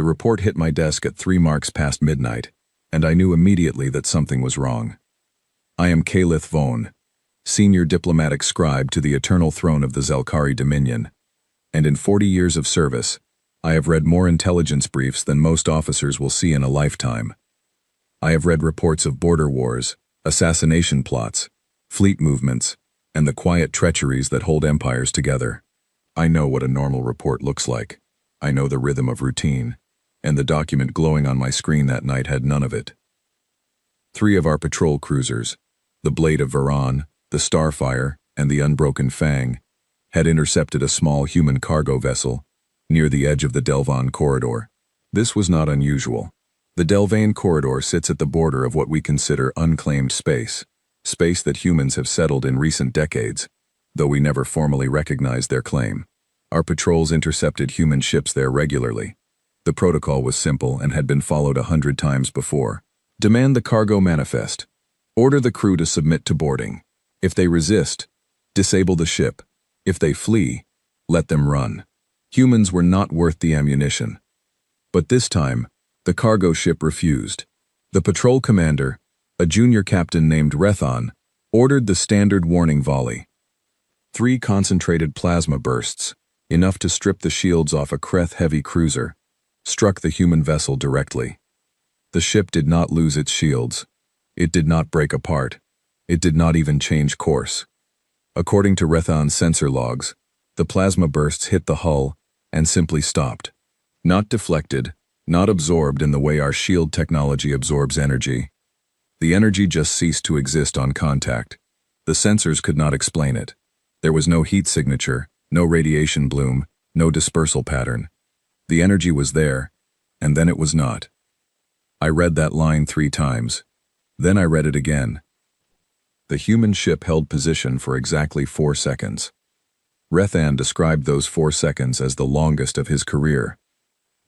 The report hit my desk at 3 marks past midnight, and I knew immediately that something was wrong. I am Calith Vone, senior diplomatic scribe to the eternal throne of the Zelkari Dominion, and in 40 years of service, I have read more intelligence briefs than most officers will see in a lifetime. I have read reports of border wars, assassination plots, fleet movements, and the quiet treacheries that hold empires together. I know what a normal report looks like. I know the rhythm of routine, and the document glowing on my screen that night had none of it. 3 of our patrol cruisers, the Blade of Varan, the Starfire, and the Unbroken Fang, had intercepted a small human cargo vessel near the edge of the Delvan Corridor. This was not unusual. The Delvan Corridor sits at the border of what we consider unclaimed space that humans have settled in recent decades, though we never formally recognized their claim. Our patrols intercepted human ships there regularly. The protocol was simple and had been followed 100 times before. Demand the cargo manifest. Order the crew to submit to boarding. If they resist, disable the ship. If they flee, let them run. Humans were not worth the ammunition. But this time, the cargo ship refused. The patrol commander, a junior captain named Rethon, ordered the standard warning volley. 3 concentrated plasma bursts, enough to strip the shields off a Kreth-heavy cruiser, struck the human vessel directly. The ship did not lose its shields. It did not break apart. It did not even change course. According to Rethon's sensor logs, the plasma bursts hit the hull and simply stopped. Not deflected, not absorbed in the way our shield technology absorbs energy. The energy just ceased to exist on contact. The sensors could not explain it. There was no heat signature, no radiation bloom, no dispersal pattern. The energy was there, and then it was not. I read that line 3 times. Then I read it again. The human ship held position for exactly 4 seconds. Rethan described those 4 seconds as the longest of his career.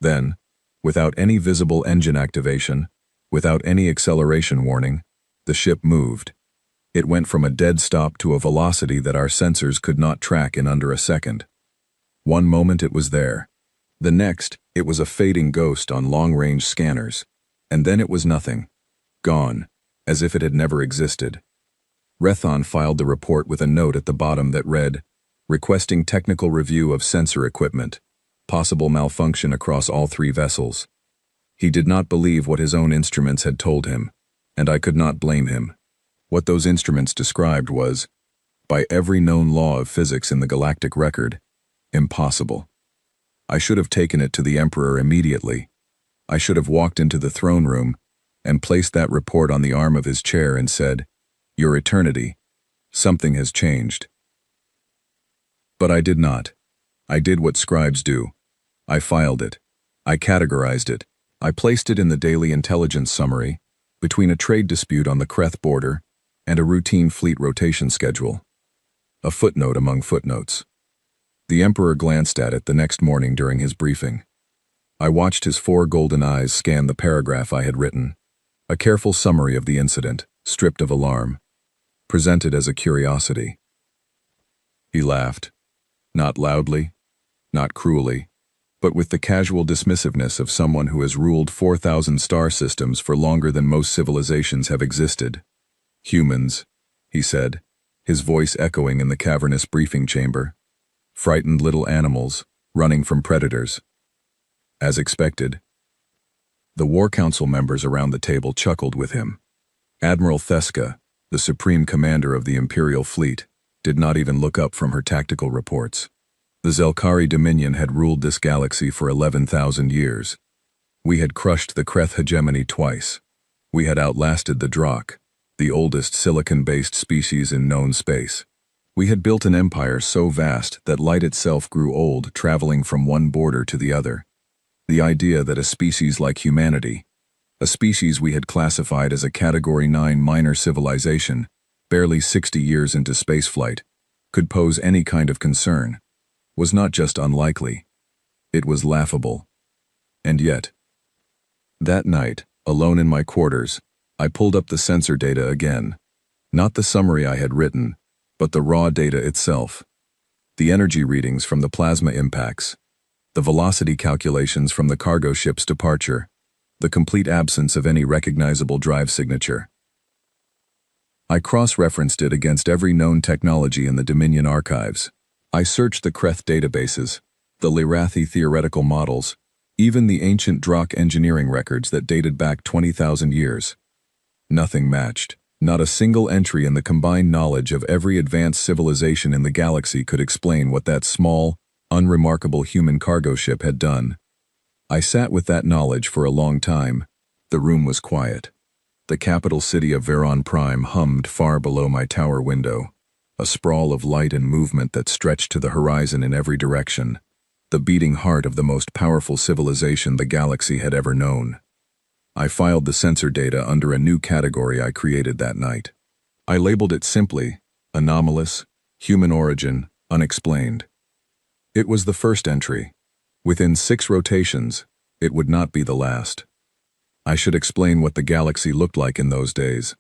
Then, without any visible engine activation, without any acceleration warning, the ship moved. It went from a dead stop to a velocity that our sensors could not track in under a second. One moment it was there. The next, it was a fading ghost on long-range scanners. And then it was nothing. Gone, as if it had never existed. Rethon filed the report with a note at the bottom that read, "Requesting technical review of sensor equipment. Possible malfunction across all 3 vessels." He did not believe what his own instruments had told him, and I could not blame him. What those instruments described was, by every known law of physics in the galactic record, impossible. I should have taken it to the Emperor immediately. I should have walked into the throne room and placed that report on the arm of his chair and said, "Your Eternity, something has changed." But I did not. I did what scribes do. I filed it. I categorized it. I placed it in the daily intelligence summary, between a trade dispute on the Kreth border and a routine fleet rotation schedule. A footnote among footnotes. The Emperor glanced at it the next morning during his briefing. I watched his 4 golden eyes scan the paragraph I had written, a careful summary of the incident, stripped of alarm, presented as a curiosity. He laughed, not loudly, not cruelly, but with the casual dismissiveness of someone who has ruled 4,000 star systems for longer than most civilizations have existed. "Humans," he said, his voice echoing in the cavernous briefing chamber. "Frightened little animals, running from predators." As expected. The War Council members around the table chuckled with him. Admiral Theska, the supreme commander of the Imperial fleet, did not even look up from her tactical reports. The Zelkari Dominion had ruled this galaxy for 11,000 years. We had crushed the Kreth hegemony twice. We had outlasted the Drakh, the oldest silicon-based species in known space. We had built an empire so vast that light itself grew old traveling from one border to the other. The idea that a species like humanity, a species we had classified as a Category 9 minor civilization, barely 60 years into spaceflight, could pose any kind of concern, was not just unlikely, it was laughable. And yet, that night, alone in my quarters, I pulled up the sensor data again. Not the summary I had written, but the raw data itself. The energy readings from the plasma impacts. the velocity calculations from the cargo ship's departure, the complete absence of any recognizable drive signature. I cross-referenced it against every known technology in the Dominion archives. I searched the Kreth databases, the Lirathi theoretical models, even the ancient Drakh engineering records that dated back 20,000 years. Nothing matched. Not a single entry in the combined knowledge of every advanced civilization in the galaxy could explain what that small, unremarkable human cargo ship had done. I sat with that knowledge for a long time. The room was quiet. The capital city of Veron Prime hummed far below my tower window, a sprawl of light and movement that stretched to the horizon in every direction, the beating heart of the most powerful civilization the galaxy had ever known. I filed the sensor data under a new category I created that night. I labeled it simply, anomalous, human origin, unexplained. It was the first entry. Within 6 rotations, it would not be the last. I should explain what the galaxy looked like in those days,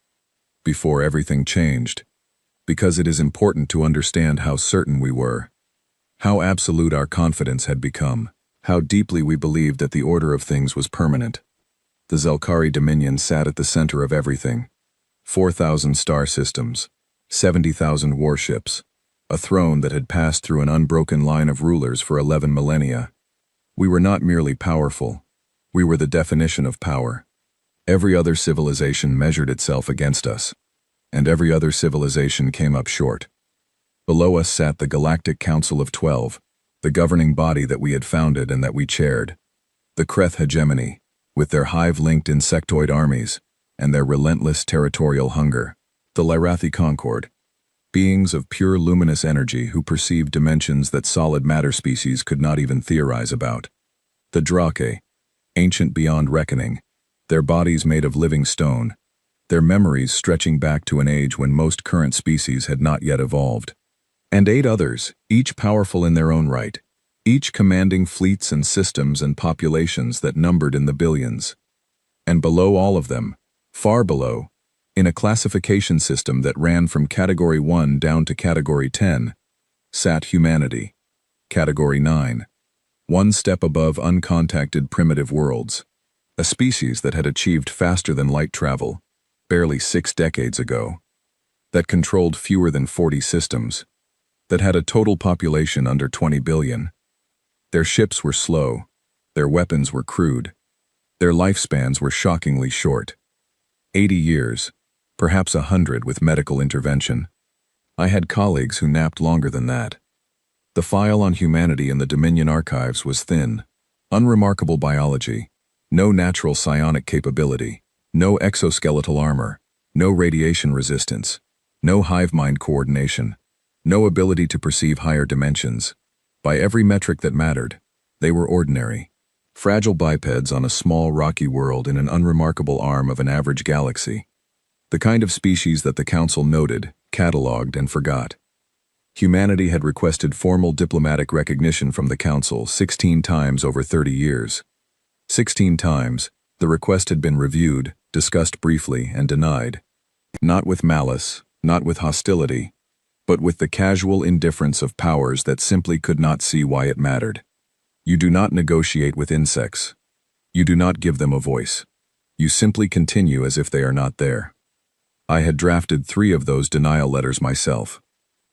before everything changed, because it is important to understand how certain we were, how absolute our confidence had become, how deeply we believed that the order of things was permanent. The Zelkari Dominion sat at the center of everything. 4,000 star systems, 70,000 warships, a throne that had passed through an unbroken line of rulers for 11 millennia. We were not merely powerful. We were the definition of power. Every other civilization measured itself against us, and every other civilization came up short. Below us sat the Galactic Council of 12, the governing body that we had founded and that we chaired. The Kreth hegemony, with their hive-linked insectoid armies, and their relentless territorial hunger. The Lirathi Concord, beings of pure luminous energy who perceived dimensions that solid matter species could not even theorize about. The Drake, ancient beyond reckoning, their bodies made of living stone, their memories stretching back to an age when most current species had not yet evolved. And 8 others, each powerful in their own right, each commanding fleets and systems and populations that numbered in the billions. And below all of them, far below, in a classification system that ran from Category 1 down to Category 10, sat humanity, Category 9, one step above uncontacted primitive worlds, a species that had achieved faster than light travel, barely 6 decades ago, that controlled fewer than 40 systems, that had a total population under 20 billion. Their ships were slow, their weapons were crude, their lifespans were shockingly short. 80 years, perhaps 100 with medical intervention. I had colleagues who napped longer than that. The file on humanity in the Dominion archives was thin, unremarkable biology, no natural psionic capability, no exoskeletal armor, no radiation resistance, no hive-mind coordination, no ability to perceive higher dimensions. By every metric that mattered, they were ordinary, fragile bipeds on a small rocky world in an unremarkable arm of an average galaxy. The kind of species that the Council noted, catalogued, and forgot. Humanity had requested formal diplomatic recognition from the Council 16 times over 30 years. 16 times, the request had been reviewed, discussed briefly, and denied. Not with malice, not with hostility, but with the casual indifference of powers that simply could not see why it mattered. You do not negotiate with insects. You do not give them a voice. You simply continue as if they are not there. I had drafted 3 of those denial letters myself.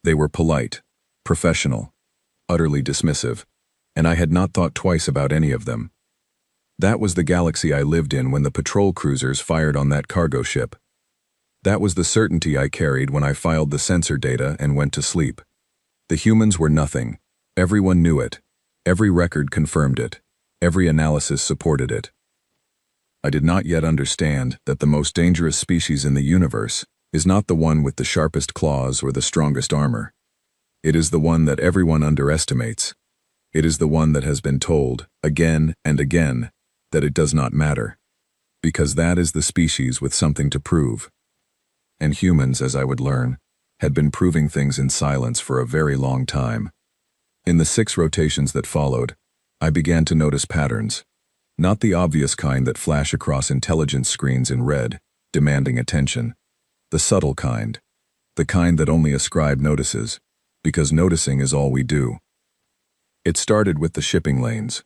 They were polite, professional, utterly dismissive, and I had not thought twice about any of them. That was the galaxy I lived in when the patrol cruisers fired on that cargo ship. That was the certainty I carried when I filed the sensor data and went to sleep. The humans were nothing. Everyone knew it. Every record confirmed it. Every analysis supported it. I did not yet understand that the most dangerous species in the universe is not the one with the sharpest claws or the strongest armor. It is the one that everyone underestimates. It is the one that has been told, again and again, that it does not matter, because that is the species with something to prove. And humans, as I would learn, had been proving things in silence for a very long time. In the 6 rotations that followed, I began to notice patterns, not the obvious kind that flash across intelligence screens in red, demanding attention. The subtle kind, the kind that only a scribe notices, because noticing is all we do. It started with the shipping lanes.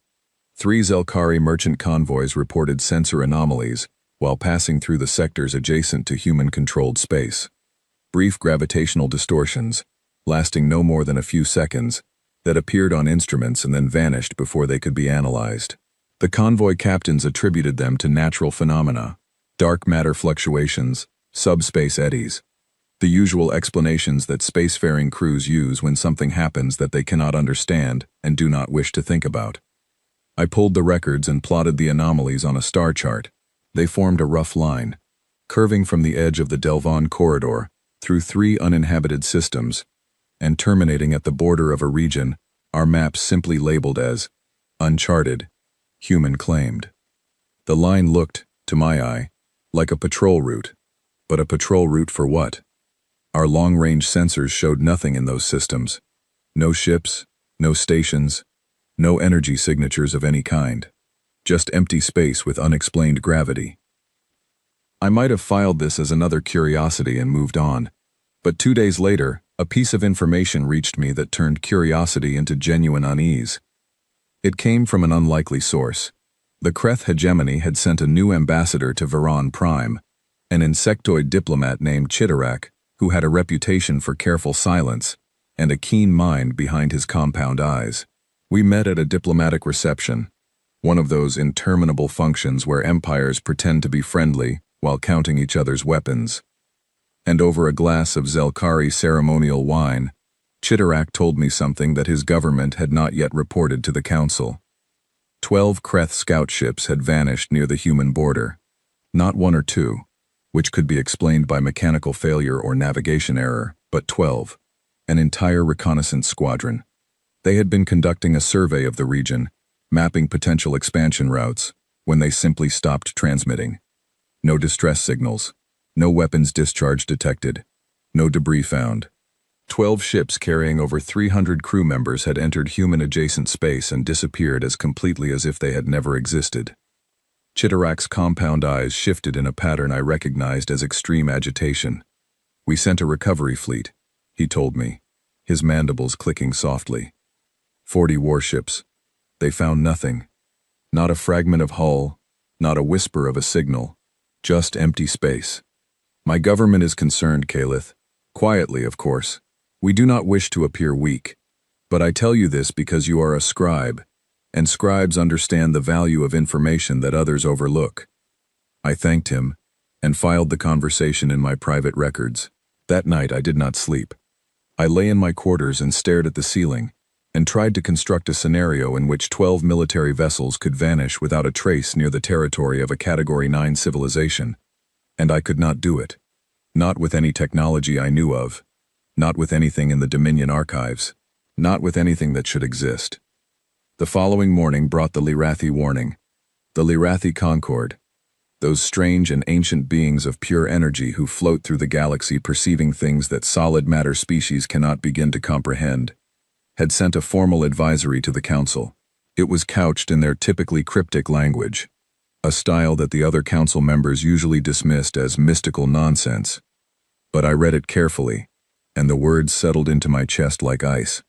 3 Zelkari merchant convoys reported sensor anomalies while passing through the sectors adjacent to human-controlled space. Brief gravitational distortions, lasting no more than a few seconds, that appeared on instruments and then vanished before they could be analyzed. The convoy captains attributed them to natural phenomena, dark matter fluctuations, subspace eddies, the usual explanations that spacefaring crews use when something happens that they cannot understand and do not wish to think about. I pulled the records and plotted the anomalies on a star chart. They formed a rough line, curving from the edge of the Delvon corridor through 3 uninhabited systems, and terminating at the border of a region our maps simply labeled as uncharted, human claimed. The line looked, to my eye, like a patrol route. But a patrol route for what? Our long-range sensors showed nothing in those systems. No ships, no stations, no energy signatures of any kind. Just empty space with unexplained gravity. I might have filed this as another curiosity and moved on, but 2 days later, a piece of information reached me that turned curiosity into genuine unease. It came from an unlikely source. The Kreth hegemony had sent a new ambassador to Veron Prime, an insectoid diplomat named Chitarak, who had a reputation for careful silence and a keen mind behind his compound eyes. We met at a diplomatic reception, one of those interminable functions where empires pretend to be friendly while counting each other's weapons. And over a glass of Zelkari ceremonial wine, Chitarak told me something that his government had not yet reported to the council. 12 Kreth scout ships had vanished near the human border. Not 1 or 2, which could be explained by mechanical failure or navigation error, but 12. An entire reconnaissance squadron. They had been conducting a survey of the region, mapping potential expansion routes, when they simply stopped transmitting. No distress signals. No weapons discharge detected. No debris found. 12 ships carrying over 300 crew members had entered human-adjacent space and disappeared as completely as if they had never existed. Chitarak's compound eyes shifted in a pattern I recognized as extreme agitation. "We sent a recovery fleet," he told me, his mandibles clicking softly. 40 warships. They found nothing. Not a fragment of hull, not a whisper of a signal. Just empty space. "My government is concerned, Calith. Quietly, of course. We do not wish to appear weak. But I tell you this because you are a scribe, and scribes understand the value of information that others overlook." I thanked him, and filed the conversation in my private records. That night I did not sleep. I lay in my quarters and stared at the ceiling, and tried to construct a scenario in which 12 military vessels could vanish without a trace near the territory of a Category 9 civilization. And I could not do it. Not with any technology I knew of. Not with anything in the Dominion archives. Not with anything that should exist. The following morning brought the Lyrathi warning. The Lyrathi Concord. Those strange and ancient beings of pure energy who float through the galaxy perceiving things that solid matter species cannot begin to comprehend, had sent a formal advisory to the council. It was couched in their typically cryptic language, a style that the other council members usually dismissed as mystical nonsense. But I read it carefully, and the words settled into my chest like ice.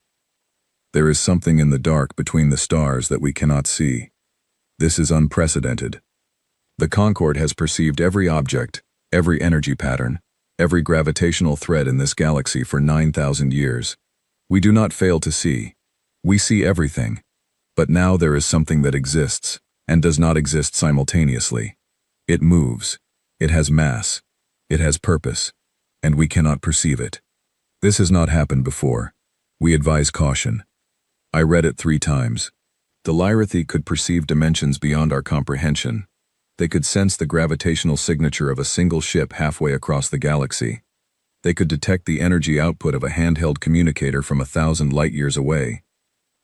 There is something in the dark between the stars that we cannot see. This is unprecedented. The Concord has perceived every object, every energy pattern, every gravitational thread in this galaxy for 9,000 years. We do not fail to see. We see everything. But now there is something that exists, and does not exist simultaneously. It moves. It has mass. It has purpose. And we cannot perceive it. This has not happened before. We advise caution. I read it 3 times. The Lyrathi could perceive dimensions beyond our comprehension. They could sense the gravitational signature of a single ship halfway across the galaxy. They could detect the energy output of a handheld communicator from 1,000 light-years away.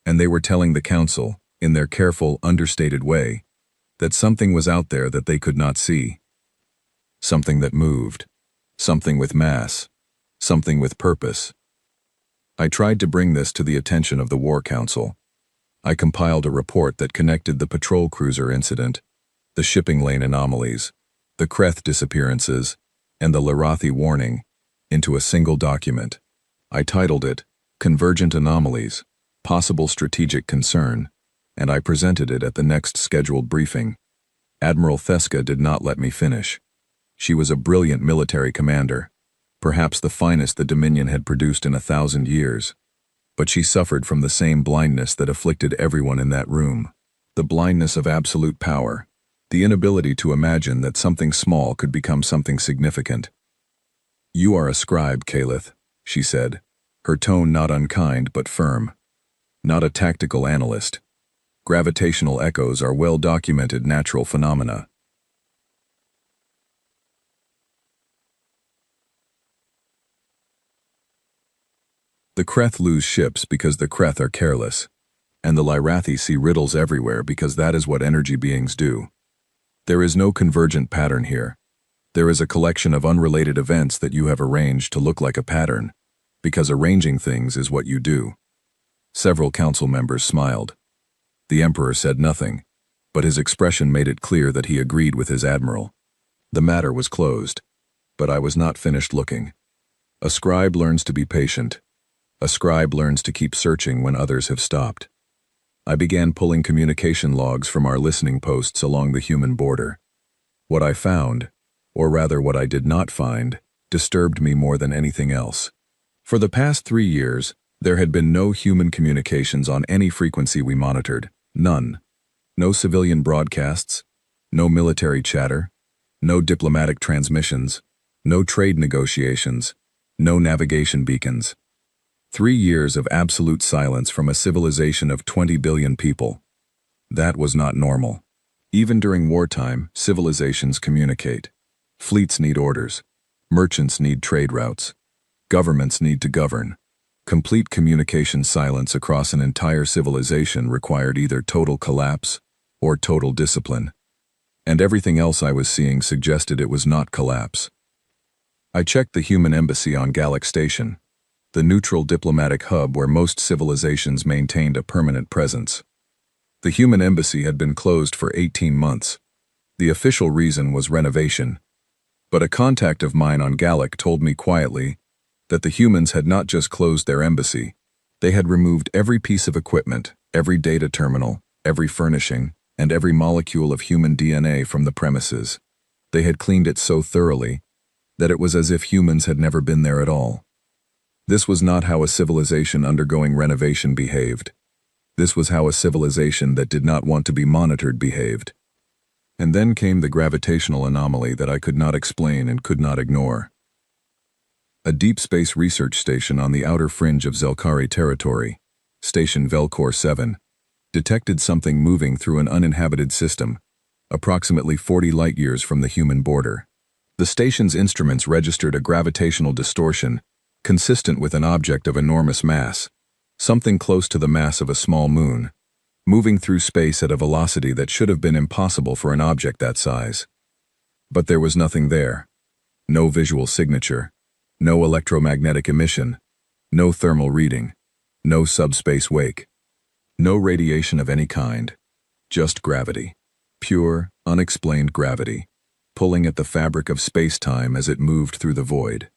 And they were telling the council, in their careful, understated way, that something was out there that they could not see. Something that moved. Something with mass. Something with purpose. I tried to bring this to the attention of the War Council. I compiled a report that connected the patrol cruiser incident, the shipping lane anomalies, the Kreth disappearances, and the Lyrathi warning, into a single document. I titled it, Convergent Anomalies, possible strategic concern, and I presented it at the next scheduled briefing. Admiral Theska did not let me finish. She was a brilliant military commander, perhaps the finest the Dominion had produced in 1,000 years. But she suffered from the same blindness that afflicted everyone in that room. The blindness of absolute power, the inability to imagine that something small could become something significant. "You are a scribe, Calith," she said, her tone not unkind but firm. "Not a tactical analyst. Gravitational echoes are well-documented natural phenomena. The Kreth lose ships because the Kreth are careless, and the Lyrathi see riddles everywhere because that is what energy beings do. There is no convergent pattern here. There is a collection of unrelated events that you have arranged to look like a pattern, because arranging things is what you do." Several council members smiled. The Emperor said nothing, but his expression made it clear that he agreed with his admiral. The matter was closed, but I was not finished looking. A scribe learns to be patient. A scribe learns to keep searching when others have stopped. I began pulling communication logs from our listening posts along the human border. What I found, or rather what I did not find, disturbed me more than anything else. For the past 3 years, there had been no human communications on any frequency we monitored. None. No civilian broadcasts, no military chatter, no diplomatic transmissions, no trade negotiations, no navigation beacons. 3 years of absolute silence from a civilization of 20 billion people. That was not normal. Even during wartime, civilizations communicate. Fleets need orders. Merchants need trade routes. Governments need to govern. Complete communication silence across an entire civilization required either total collapse or total discipline. And everything else I was seeing suggested it was not collapse. I checked the human embassy on Galactic Station, the neutral diplomatic hub where most civilizations maintained a permanent presence. The human embassy had been closed for 18 months. The official reason was renovation. But a contact of mine on Galactic told me quietly that the humans had not just closed their embassy, they had removed every piece of equipment, every data terminal, every furnishing, and every molecule of human DNA from the premises. They had cleaned it so thoroughly that it was as if humans had never been there at all. This was not how a civilization undergoing renovation behaved. This was how a civilization that did not want to be monitored behaved. And then came the gravitational anomaly that I could not explain and could not ignore. A deep space research station on the outer fringe of Zelkari territory, Station Velcor 7, detected something moving through an uninhabited system, approximately 40 light-years from the human border. The station's instruments registered a gravitational distortion consistent with an object of enormous mass, something close to the mass of a small moon, moving through space at a velocity that should have been impossible for an object that size. But there was nothing there. No visual signature, no electromagnetic emission, no thermal reading, no subspace wake, no radiation of any kind, just gravity, pure, unexplained gravity, pulling at the fabric of space-time as it moved through the void.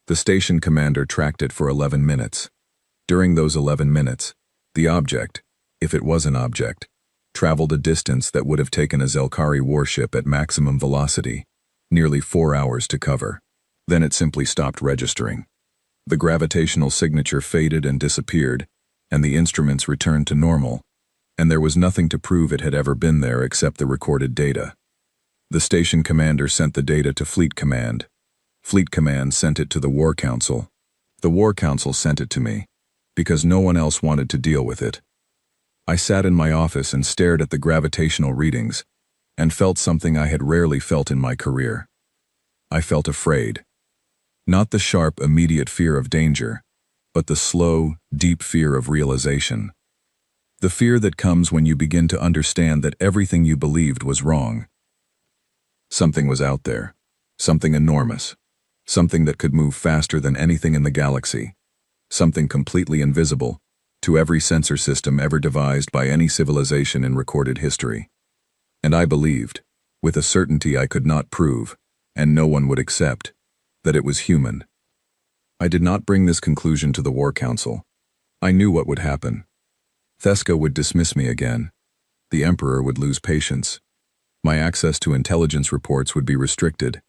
The station commander tracked it for 11 minutes. During those 11 minutes, the object, if it was an object, traveled a distance that would have taken a Zelkari warship at maximum velocity, nearly 4 hours to cover. Then it simply stopped registering. The gravitational signature faded and disappeared, and the instruments returned to normal, and there was nothing to prove it had ever been there except the recorded data. The station commander sent the data to Fleet Command. Fleet Command sent it to the War Council. The War Council sent it to me, because no one else wanted to deal with it. I sat in my office and stared at the gravitational readings, and felt something I had rarely felt in my career. I felt afraid. Not the sharp, immediate fear of danger, but the slow, deep fear of realization. The fear that comes when you begin to understand that everything you believed was wrong. Something was out there, something enormous, something that could move faster than anything in the galaxy, something completely invisible to every sensor system ever devised by any civilization in recorded history. And I believed, with a certainty I could not prove, and no one would accept, that it was human. I did not bring this conclusion to the War Council. I knew what would happen. Theska would dismiss me again. The Emperor would lose patience. My access to intelligence reports would be restricted.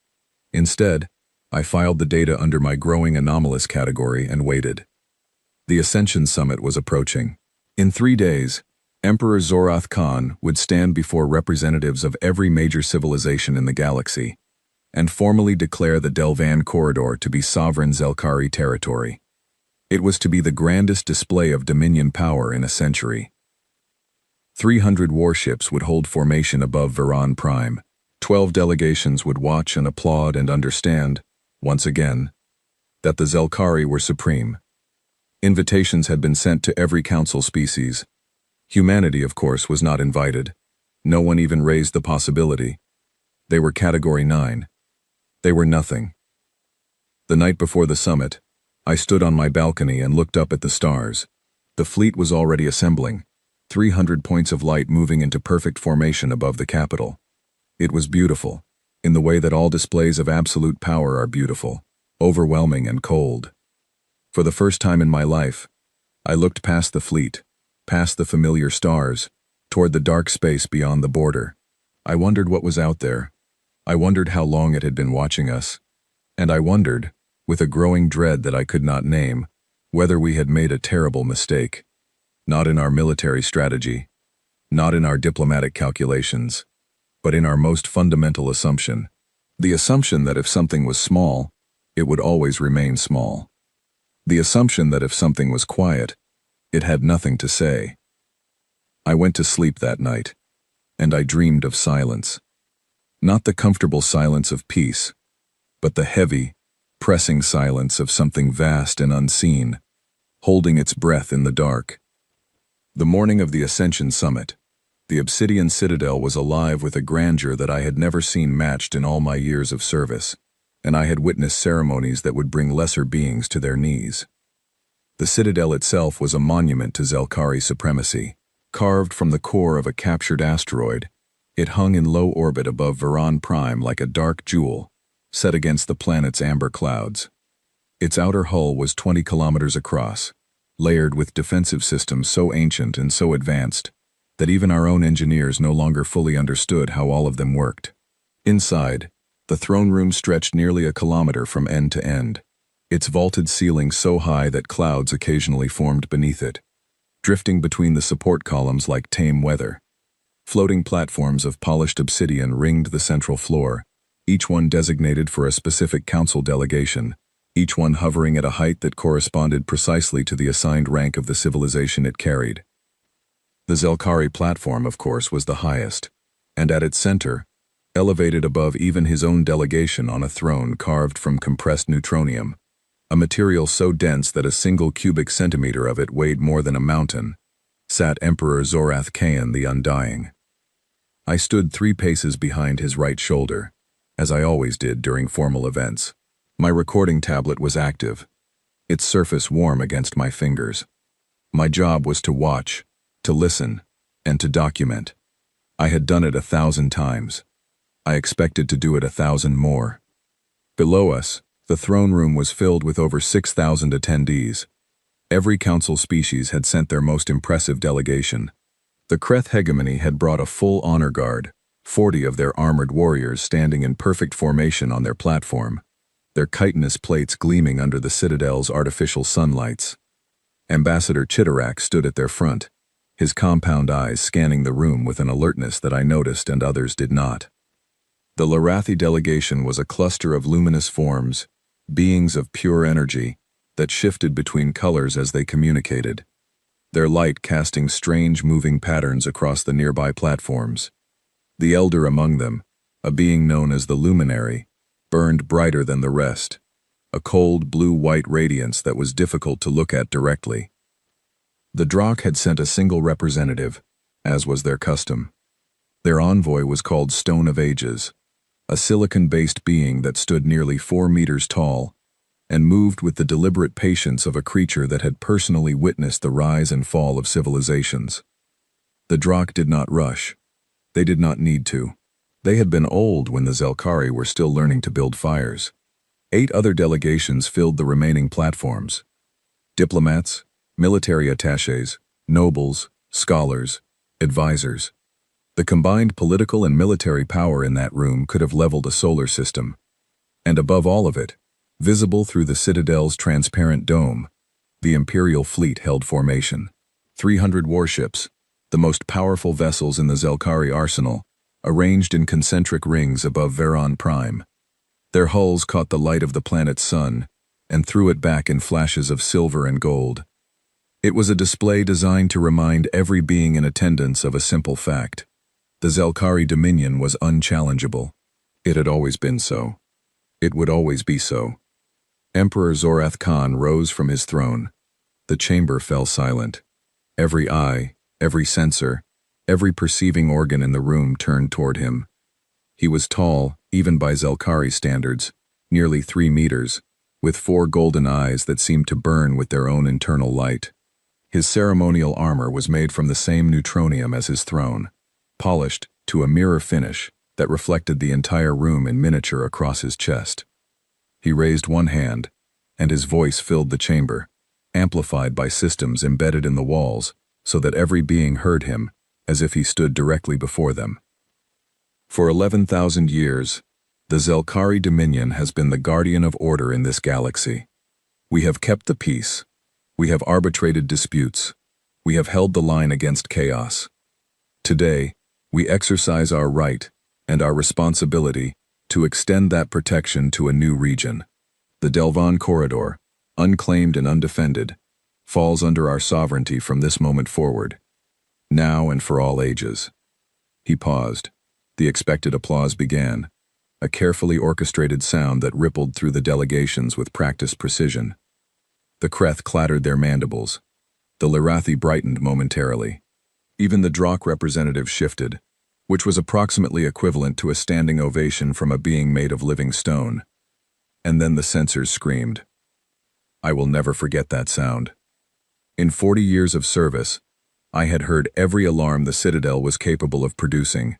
Instead, I filed the data under my growing anomalous category and waited. The Ascension Summit was approaching. In 3 days, Emperor Zorath Khan would stand before representatives of every major civilization in the galaxy and formally declare the Delvan Corridor to be sovereign Zelkari territory. It was to be the grandest display of Dominion power in a century. 300 warships would hold formation above Veron Prime. 12 delegations would watch and applaud and understand, once again, that the Zelkari were supreme. Invitations had been sent to every council species. Humanity, of course, was not invited. No one even raised the possibility. They were Category 9. They were nothing. The night before the summit, I stood on my balcony and looked up at the stars. The fleet was already assembling, 300 points of light moving into perfect formation above the capital. It was beautiful, in the way that all displays of absolute power are beautiful, overwhelming and cold. For the first time in my life, I looked past the fleet, past the familiar stars, toward the dark space beyond the border. I wondered what was out there. I wondered how long it had been watching us. And I wondered, with a growing dread that I could not name, whether we had made a terrible mistake. Not in our military strategy, not in our diplomatic calculations, but in our most fundamental assumption. The assumption that if something was small, it would always remain small. The assumption that if something was quiet, it had nothing to say. I went to sleep that night, and I dreamed of silence. Not the comfortable silence of peace, but the heavy, pressing silence of something vast and unseen, holding its breath in the dark. The morning of the Ascension Summit, the Obsidian Citadel was alive with a grandeur that I had never seen matched in all my years of service, and I had witnessed ceremonies that would bring lesser beings to their knees. The Citadel itself was a monument to Zelkari supremacy. Carved from the core of a captured asteroid, it hung in low orbit above Veron Prime like a dark jewel, set against the planet's amber clouds. Its outer hull was 20 kilometers across, layered with defensive systems so ancient and so advanced that even our own engineers no longer fully understood how all of them worked. Inside, the throne room stretched nearly a kilometer from end to end, its vaulted ceiling so high that clouds occasionally formed beneath it, drifting between the support columns like tame weather. Floating platforms of polished obsidian ringed the central floor, each one designated for a specific council delegation, each one hovering at a height that corresponded precisely to the assigned rank of the civilization it carried. The Zelkari platform, of course, was the highest, and at its center, elevated above even his own delegation on a throne carved from compressed neutronium, a material so dense that a single cubic centimeter of it weighed more than a mountain, sat Emperor Zorath Khan the Undying. I stood 3 paces behind his right shoulder, as I always did during formal events. My recording tablet was active, its surface warm against my fingers. My job was to watch, to listen, and to document. I had done it 1,000 times. I expected to do it 1,000 more. Below us, the throne room was filled with over 6,000 attendees. Every council species had sent their most impressive delegation. The Kreth hegemony had brought a full honor guard, 40 of their armored warriors standing in perfect formation on their platform, their chitinous plates gleaming under the Citadel's artificial sunlights. Ambassador Chitarak stood at their front, his compound eyes scanning the room with an alertness that I noticed and others did not. The Larathi delegation was a cluster of luminous forms, beings of pure energy, that shifted between colors as they communicated, their light casting strange moving patterns across the nearby platforms. The elder among them, a being known as the Luminary, burned brighter than the rest, a cold blue-white radiance that was difficult to look at directly. The Drakh had sent a single representative, as was their custom. Their envoy was called Stone of Ages, a silicon-based being that stood nearly 4 meters tall and moved with the deliberate patience of a creature that had personally witnessed the rise and fall of civilizations. The Drakh did not rush. They did not need to. They had been old when the Zelkari were still learning to build fires. 8 other delegations filled the remaining platforms. Diplomats, military attachés, nobles, scholars, advisors. The combined political and military power in that room could have leveled a solar system. And above all of it, visible through the Citadel's transparent dome, the Imperial fleet held formation. 300 warships, the most powerful vessels in the Zelkari arsenal, arranged in concentric rings above Veron Prime. Their hulls caught the light of the planet's sun and threw it back in flashes of silver and gold. It was a display designed to remind every being in attendance of a simple fact. The Zelkari dominion was unchallengeable. It had always been so. It would always be so. Emperor Zorath Khan rose from his throne. The chamber fell silent. Every eye, every sensor, every perceiving organ in the room turned toward him. He was tall, even by Zelkari standards, nearly 3 meters, with 4 golden eyes that seemed to burn with their own internal light. His ceremonial armor was made from the same neutronium as his throne, polished to a mirror finish that reflected the entire room in miniature across his chest. He raised one hand, and his voice filled the chamber, amplified by systems embedded in the walls so that every being heard him as if he stood directly before them. For 11,000 years, the Zelkari Dominion has been the guardian of order in this galaxy. We have kept the peace. We have arbitrated disputes. We have held the line against chaos. Today, we exercise our right and our responsibility to extend that protection to a new region. The Delvan Corridor, unclaimed and undefended, falls under our sovereignty from this moment forward, now and for all ages. He paused. The expected applause began, a carefully orchestrated sound that rippled through the delegations with practiced precision. The Kreth clattered their mandibles. The Lirathi brightened momentarily. Even the Drakh representative shifted, which was approximately equivalent to a standing ovation from a being made of living stone. And then the censors screamed. I will never forget that sound. In 40 years of service, I had heard every alarm the Citadel was capable of producing.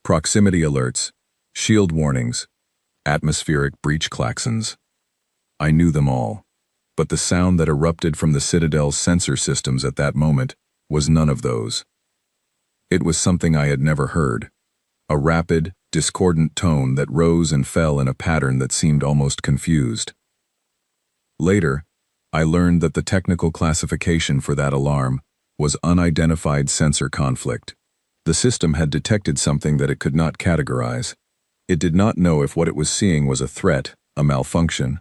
Proximity alerts, shield warnings, atmospheric breach klaxons. I knew them all, but the sound that erupted from the Citadel's sensor systems at that moment was none of those. It was something I had never heard, a rapid, discordant tone that rose and fell in a pattern that seemed almost confused. Later, I learned that the technical classification for that alarm was unidentified sensor conflict. The system had detected something that it could not categorize. It did not know if what it was seeing was a threat, a malfunction,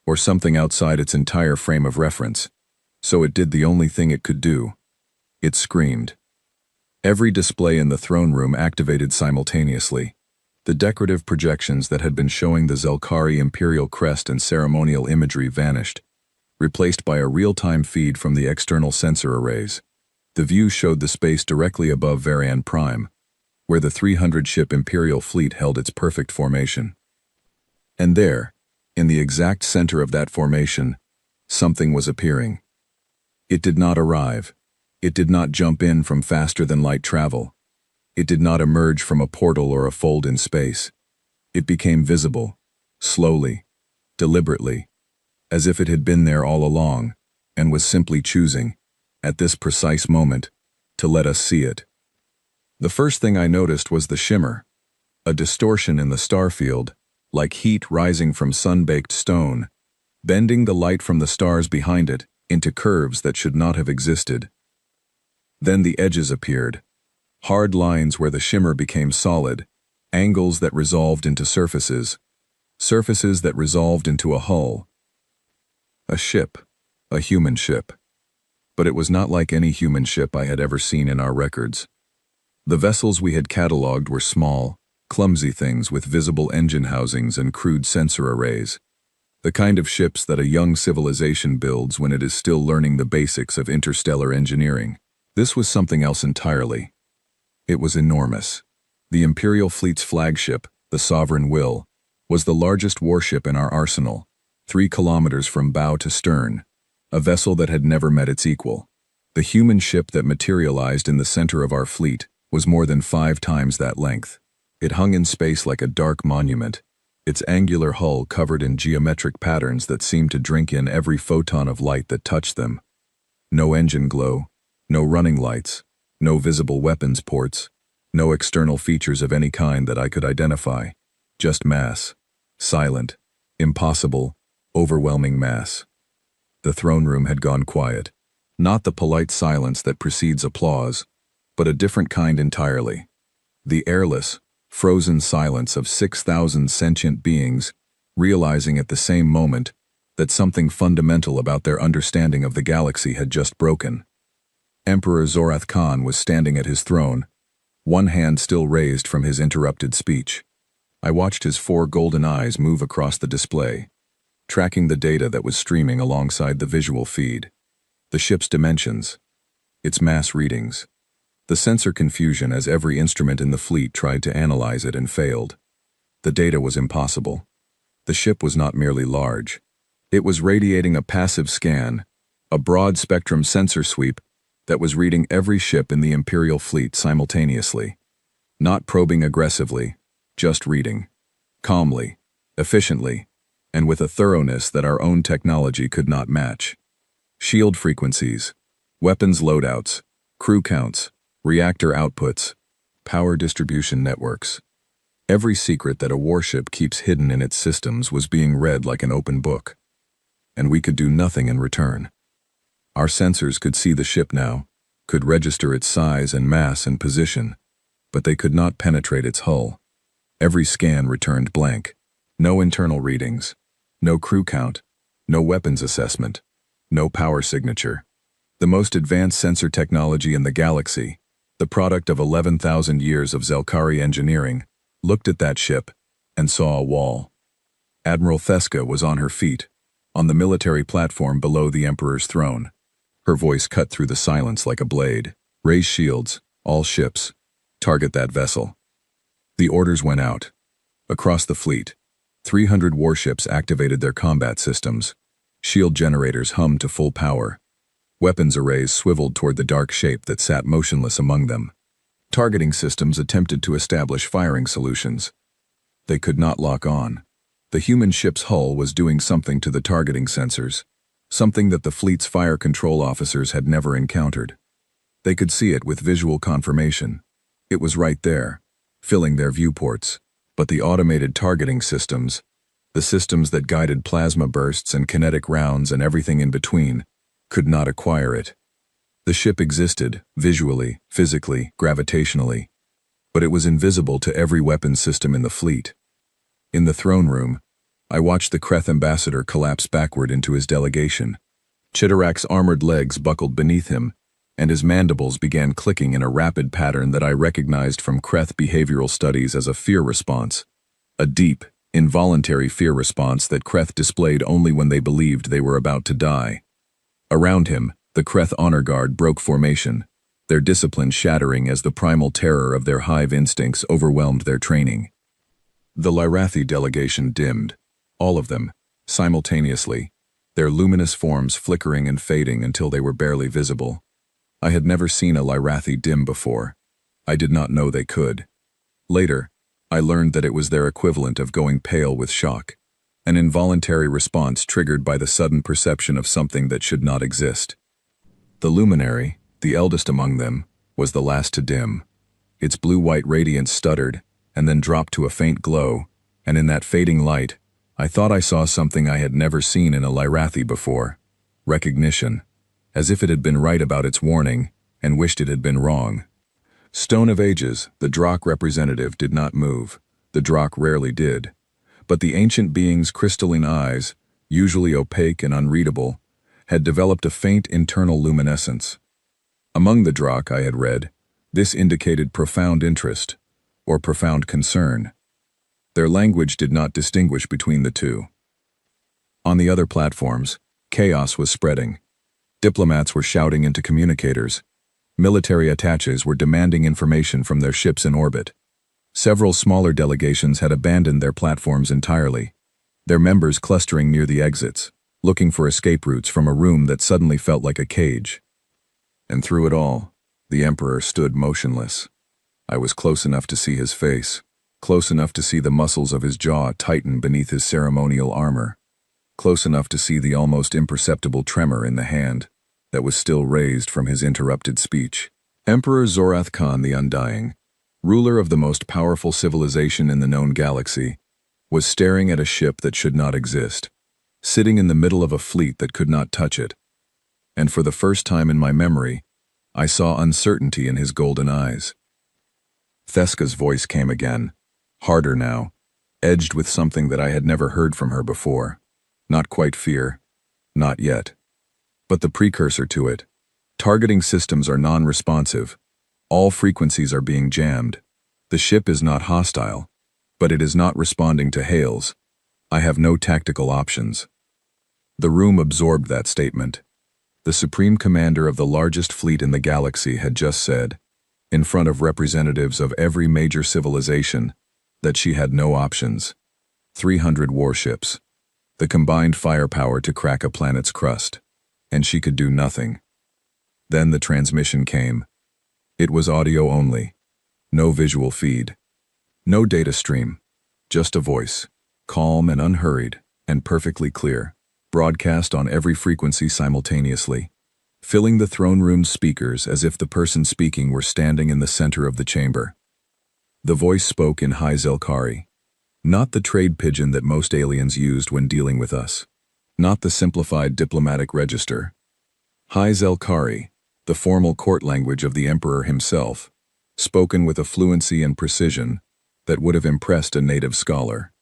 or something outside its entire frame of reference. So it did the only thing it could do. It screamed. Every display in the throne room activated simultaneously. The decorative projections that had been showing the Zelkari imperial crest and ceremonial imagery vanished, replaced by a real-time feed from the external sensor arrays. The view showed the space directly above Veron Prime, where the 300-ship Imperial fleet held its perfect formation. And there, in the exact center of that formation, something was appearing. It did not arrive. It did not jump in from faster-than-light travel. It did not emerge from a portal or a fold in space. It became visible, slowly, deliberately, as if it had been there all along, and was simply choosing, at this precise moment, to let us see it. The first thing I noticed was the shimmer, a distortion in the star field, like heat rising from sun-baked stone, bending the light from the stars behind it into curves that should not have existed. Then the edges appeared, hard lines where the shimmer became solid, angles that resolved into surfaces, surfaces that resolved into a hull. A ship, a human ship. But it was not like any human ship I had ever seen in our records. The vessels we had catalogued were small, clumsy things with visible engine housings and crude sensor arrays. The kind of ships that a young civilization builds when it is still learning the basics of interstellar engineering. This was something else entirely. It was enormous. The Imperial fleet's flagship, the Sovereign Will, was the largest warship in our arsenal, 3 kilometers from bow to stern, a vessel that had never met its equal. The human ship that materialized in the center of our fleet was more than 5 times that length. It hung in space like a dark monument, its angular hull covered in geometric patterns that seemed to drink in every photon of light that touched them. No engine glow, no running lights, no visible weapons ports, no external features of any kind that I could identify. Just mass. Silent, impossible, overwhelming mass. The throne room had gone quiet. Not the polite silence that precedes applause, but a different kind entirely. The airless, frozen silence of 6,000 sentient beings, realizing at the same moment that something fundamental about their understanding of the galaxy had just broken. Emperor Zorath Khan was standing at his throne, one hand still raised from his interrupted speech. I watched his 4 golden eyes move across the display, tracking the data that was streaming alongside the visual feed. The ship's dimensions, its mass readings, the sensor confusion as every instrument in the fleet tried to analyze it and failed. The data was impossible. The ship was not merely large. It was radiating a passive scan, a broad-spectrum sensor sweep that was reading every ship in the Imperial fleet simultaneously. Not probing aggressively, just reading. Calmly, efficiently, and with a thoroughness that our own technology could not match. Shield frequencies, weapons loadouts, crew counts, reactor outputs, power distribution networks. Every secret that a warship keeps hidden in its systems was being read like an open book. And we could do nothing in return. Our sensors could see the ship now, could register its size and mass and position, but they could not penetrate its hull. Every scan returned blank. No internal readings, no crew count, no weapons assessment, no power signature. The most advanced sensor technology in the galaxy, the product of 11,000 years of Zelkari engineering, looked at that ship and saw a wall. Admiral Theska was on her feet, on the military platform below the Emperor's throne. Her voice cut through the silence like a blade. Raise shields, all ships. Target that vessel. The orders went out. Across the fleet, 300 warships activated their combat systems. Shield generators hummed to full power. Weapons arrays swiveled toward the dark shape that sat motionless among them. Targeting systems attempted to establish firing solutions. They could not lock on. The human ship's hull was doing something to the targeting sensors, something that the fleet's fire control officers had never encountered. They could see it with visual confirmation. It was right there, filling their viewports. But the automated targeting systems, the systems that guided plasma bursts and kinetic rounds and everything in between, could not acquire it. The ship existed, visually, physically, gravitationally, but it was invisible to every weapon system in the fleet. In the throne room, I watched the Kreth ambassador collapse backward into his delegation. Chitarak's armored legs buckled beneath him, and his mandibles began clicking in a rapid pattern that I recognized from Kreth behavioral studies as a fear response. A deep, involuntary fear response that Kreth displayed only when they believed they were about to die. Around him, the Kreth honor guard broke formation, their discipline shattering as the primal terror of their hive instincts overwhelmed their training. The Lyrathi delegation dimmed, all of them, simultaneously, their luminous forms flickering and fading until they were barely visible. I had never seen a Lyrathi dim before. I did not know they could. Later, I learned that it was their equivalent of going pale with shock, an involuntary response triggered by the sudden perception of something that should not exist. The luminary, the eldest among them, was the last to dim. Its blue-white radiance stuttered, and then dropped to a faint glow, and in that fading light, I thought I saw something I had never seen in a Lyrathi before. Recognition. As if it had been right about its warning, and wished it had been wrong. Stone of Ages, the Drakh representative, did not move. The Drakh rarely did. But the ancient being's crystalline eyes, usually opaque and unreadable, had developed a faint internal luminescence. Among the Drakh I had read, this indicated profound interest, or profound concern. Their language did not distinguish between the two. On the other platforms, chaos was spreading. Diplomats were shouting into communicators. Military attaches were demanding information from their ships in orbit. Several smaller delegations had abandoned their platforms entirely, their members clustering near the exits, looking for escape routes from a room that suddenly felt like a cage. And through it all, the Emperor stood motionless. I was close enough to see his face, close enough to see the muscles of his jaw tighten beneath his ceremonial armor, close enough to see the almost imperceptible tremor in the hand. that was still raised from his interrupted speech. Emperor Zorath Khan the Undying, ruler of the most powerful civilization in the known galaxy, was staring at a ship that should not exist, sitting in the middle of a fleet that could not touch it. And for the first time in my memory, I saw uncertainty in his golden eyes. Theska's voice came again, harder now, edged with something that I had never heard from her before. Not quite fear, not yet, but the precursor to it. Targeting systems are non-responsive. All frequencies are being jammed. The ship is not hostile, but it is not responding to hails. I have no tactical options. The room absorbed that statement. The supreme commander of the largest fleet in the galaxy had just said, in front of representatives of every major civilization, that she had no options. 300 warships. The combined firepower to crack a planet's crust. And she could do nothing. Then the transmission came. It was audio only. No visual feed. No data stream. Just a voice. Calm and unhurried, and perfectly clear. Broadcast on every frequency simultaneously, filling the throne room's speakers as if the person speaking were standing in the center of the chamber. The voice spoke in High Zelkari, not the trade pidgin that most aliens used when dealing with us, not the simplified diplomatic register. High Zelkari, the formal court language of the emperor himself, spoken with a fluency and precision that would have impressed a native scholar.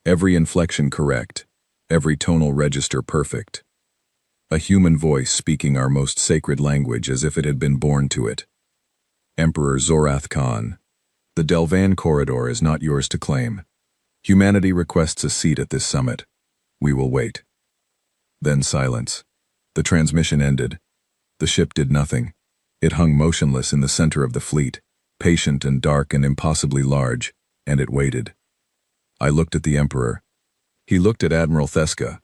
Every inflection correct, every tonal register perfect. A human voice speaking our most sacred language as if it had been born to it. Emperor Zorath Khan, the Delvan corridor is not yours to claim. Humanity requests a seat at this summit. We will wait. Then silence. The transmission ended. The ship did nothing. It hung motionless in the center of the fleet, patient and dark and impossibly large, and it waited. I looked at the Emperor. He looked at Admiral Theska.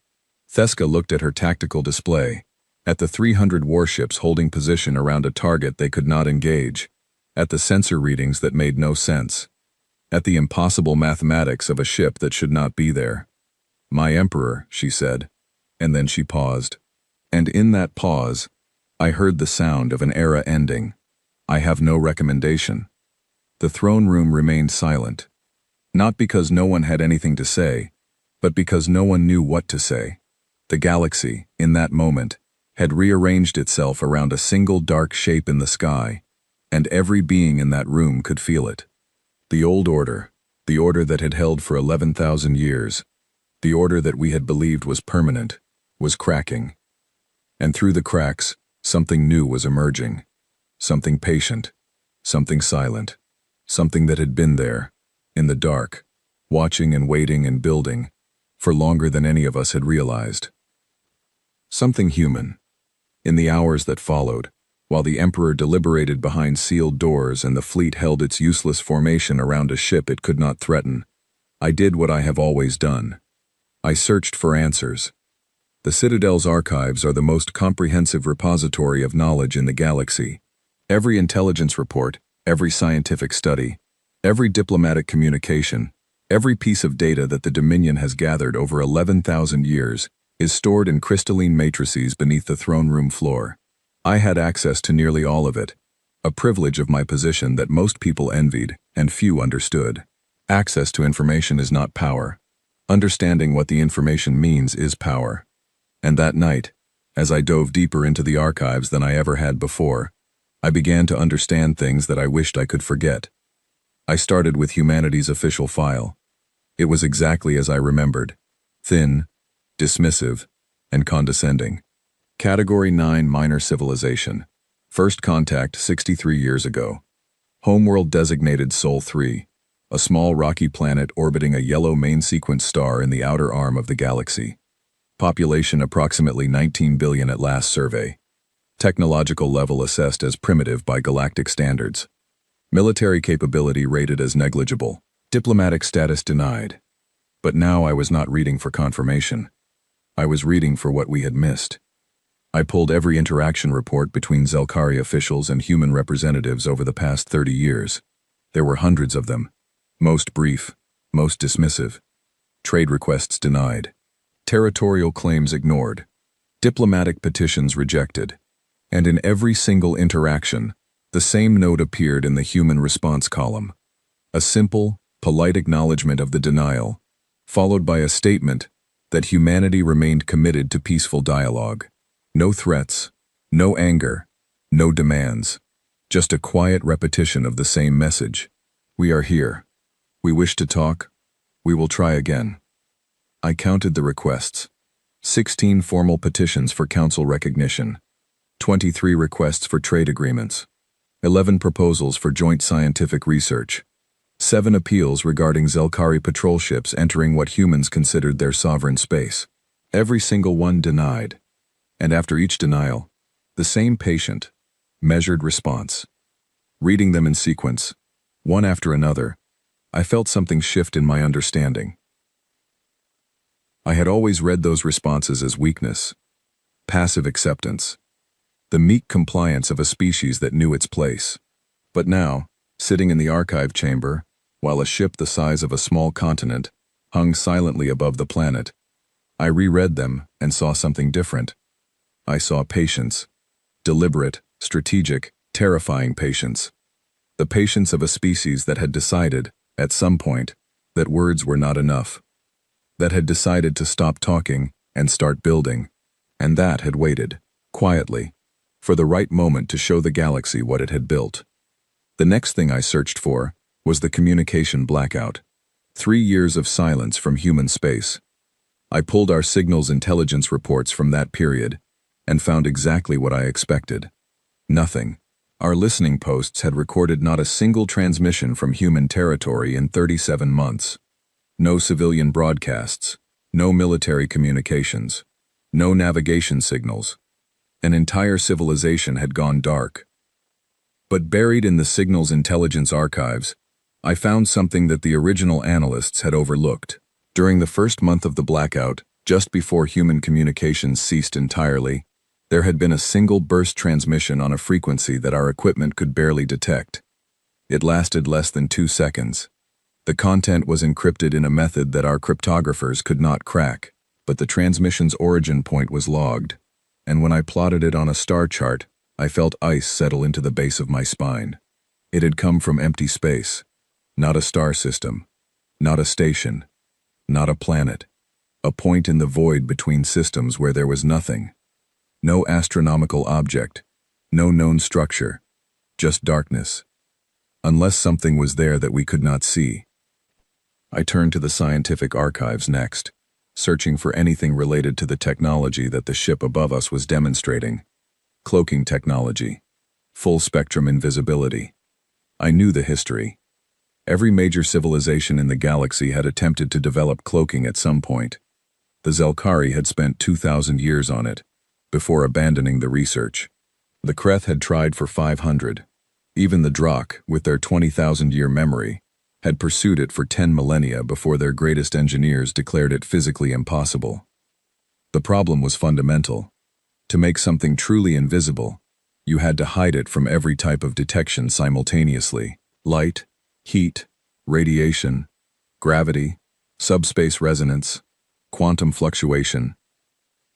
Theska looked at her tactical display, at the 300 warships holding position around a target they could not engage, at the sensor readings that made no sense, at the impossible mathematics of a ship that should not be there. My Emperor, she said, and then she paused. And in that pause, I heard the sound of an era ending. I have no recommendation. The throne room remained silent, not because no one had anything to say, but because no one knew what to say. The galaxy, in that moment, had rearranged itself around a single dark shape in the sky, and every being in that room could feel it. The old order, the order that had held for 11,000 years, the order that we had believed was permanent, was cracking. And through the cracks, something new was emerging. Something patient, something silent, something that had been there, in the dark, watching and waiting and building, for longer than any of us had realized. Something human. In the hours that followed, while the Emperor deliberated behind sealed doors and the fleet held its useless formation around a ship it could not threaten, I did what I have always done. I searched for answers. The Citadel's archives are the most comprehensive repository of knowledge in the galaxy. Every intelligence report, every scientific study, every diplomatic communication, every piece of data that the Dominion has gathered over 11,000 years is stored in crystalline matrices beneath the throne room floor. I had access to nearly all of it, a privilege of my position that most people envied and few understood. Access to information is not power. Understanding what the information means is power. And that night, as I dove deeper into the archives than I ever had before, I began to understand things that I wished I could forget. I started with humanity's official file. It was exactly as I remembered. Thin, dismissive, and condescending. Category 9 Minor Civilization. First contact 63 years ago. Homeworld designated Sol 3, a small rocky planet orbiting a yellow main sequence star in the outer arm of the galaxy. Population approximately 19 billion at last survey. Technological level assessed as primitive by galactic standards. Military capability rated as negligible. Diplomatic status denied. But now I was not reading for confirmation. I was reading for what we had missed. I pulled every interaction report between Zelkari officials and human representatives over the past 30 years. There were hundreds of them. Most brief, most dismissive. Trade requests denied. Territorial claims ignored. Diplomatic petitions rejected. And in every single interaction, the same note appeared in the human response column. A simple, polite acknowledgement of the denial, followed by a statement that humanity remained committed to peaceful dialogue. No threats, no anger, no demands. Just a quiet repetition of the same message. We are here. We wish to talk. We will try again. I counted the requests. 16 formal petitions for council recognition. 23 requests for trade agreements. 11 proposals for joint scientific research. 7 appeals regarding Zelkari patrol ships entering what humans considered their sovereign space. Every single one denied. And after each denial, the same patient, measured response. Reading them in sequence, one after another, I felt something shift in my understanding. I had always read those responses as weakness, passive acceptance, the meek compliance of a species that knew its place. But now, sitting in the archive chamber, while a ship the size of a small continent hung silently above the planet, I reread them and saw something different. I saw patience, deliberate, strategic, terrifying patience. The patience of a species that had decided, at some point, that words were not enough. That had decided to stop talking and start building. And that had waited, quietly, for the right moment to show the galaxy what it had built. The next thing I searched for was the communication blackout. 3 years of silence from human space. I pulled our signals intelligence reports from that period and found exactly what I expected. Nothing. Our listening posts had recorded not a single transmission from human territory in 37 months. No civilian broadcasts, no military communications, no navigation signals. An entire civilization had gone dark. But buried in the signals intelligence archives, I found something that the original analysts had overlooked. During the first month of the blackout, just before human communications ceased entirely, there had been a single burst transmission on a frequency that our equipment could barely detect. It lasted less than 2 seconds. The content was encrypted in a method that our cryptographers could not crack, but the transmission's origin point was logged, and when I plotted it on a star chart, I felt ice settle into the base of my spine. It had come from empty space, not a star system, not a station, not a planet, a point in the void between systems where there was nothing. No astronomical object, no known structure, just darkness. Unless something was there that we could not see. I turned to the scientific archives next, searching for anything related to the technology that the ship above us was demonstrating. Cloaking technology, full-spectrum invisibility. I knew the history. Every major civilization in the galaxy had attempted to develop cloaking at some point. The Zelkari had spent 2,000 years on it, before abandoning the research. The Kreth had tried for 500. Even the Drakh, with their 20,000-year memory, had pursued it for 10 millennia before their greatest engineers declared it physically impossible. The problem was fundamental. To make something truly invisible, you had to hide it from every type of detection simultaneously. Light, heat, radiation, gravity, subspace resonance, quantum fluctuation.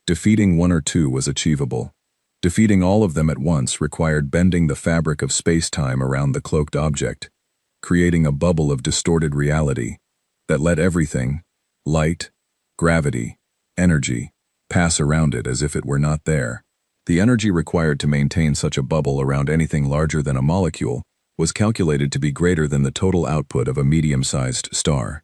Defeating one or two was achievable. Defeating all of them at once required bending the fabric of space-time around the cloaked object, creating a bubble of distorted reality that let everything, light, gravity, energy, pass around it as if it were not there. The energy required to maintain such a bubble around anything larger than a molecule was calculated to be greater than the total output of a medium-sized star.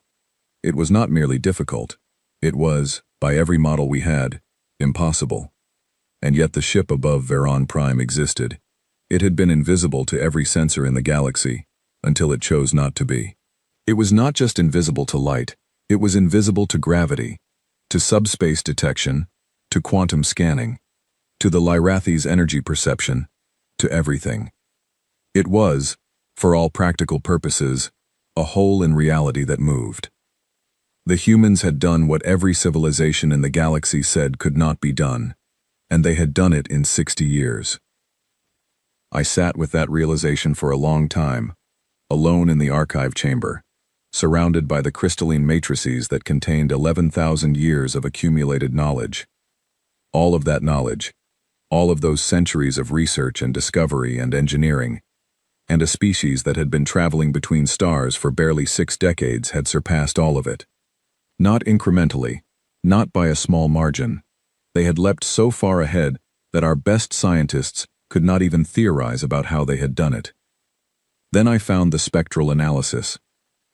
It was not merely difficult. It was, by every model we had, impossible. And yet the ship above Veron Prime existed. It had been invisible to every sensor in the galaxy, until it chose not to be. It was not just invisible to light, it was invisible to gravity, to subspace detection, to quantum scanning, to the Lyrathi's energy perception, to everything. It was, for all practical purposes, a hole in reality that moved. The humans had done what every civilization in the galaxy said could not be done, and they had done it in 60 years. I sat with that realization for a long time, alone in the archive chamber, surrounded by the crystalline matrices that contained 11,000 years of accumulated knowledge. All of that knowledge, All of those centuries of research and discovery and engineering, and a species that had been traveling between stars for barely 6 decades had surpassed all of it. Not incrementally, not by a small margin. They had leapt so far ahead that our best scientists could not even theorize about how they had done it. Then I found the spectral analysis.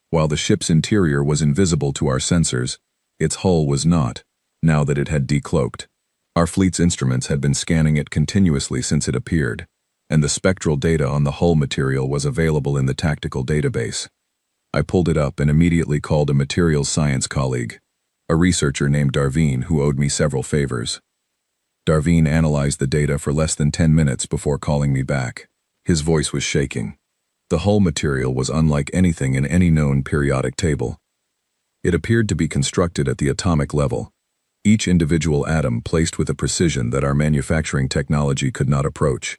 While the ship's interior was invisible to our sensors, its hull was not, now that it had decloaked. Our fleet's instruments had been scanning it continuously since it appeared, and the spectral data on the hull material was available in the tactical database. I pulled it up and immediately called a materials science colleague, a researcher named Darveen who owed me several favors. Darveen analyzed the data for less than 10 minutes before calling me back. His voice was shaking. The hull material was unlike anything in any known periodic table. It appeared to be constructed at the atomic level, each individual atom placed with a precision that our manufacturing technology could not approach.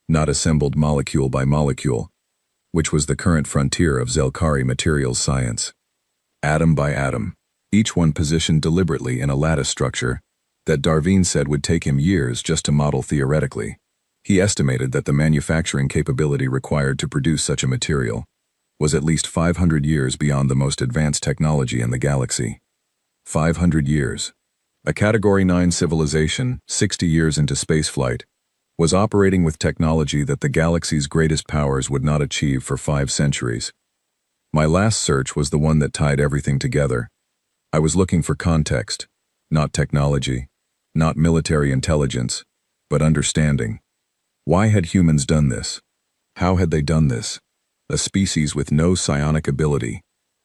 Not assembled molecule by molecule, which was the current frontier of Zelkari materials science. Atom by atom, each one positioned deliberately in a lattice structure that Darveen said would take him years just to model theoretically. He estimated that the manufacturing capability required to produce such a material was at least 500 years beyond the most advanced technology in the galaxy. 500 years. A Category 9 civilization, 60 years into spaceflight, was operating with technology that the galaxy's greatest powers would not achieve for 5 centuries. My last search was the one that tied everything together. I was looking for context, not technology, not military intelligence, but understanding. Why had humans done this? How had they done this? A species with no psionic ability,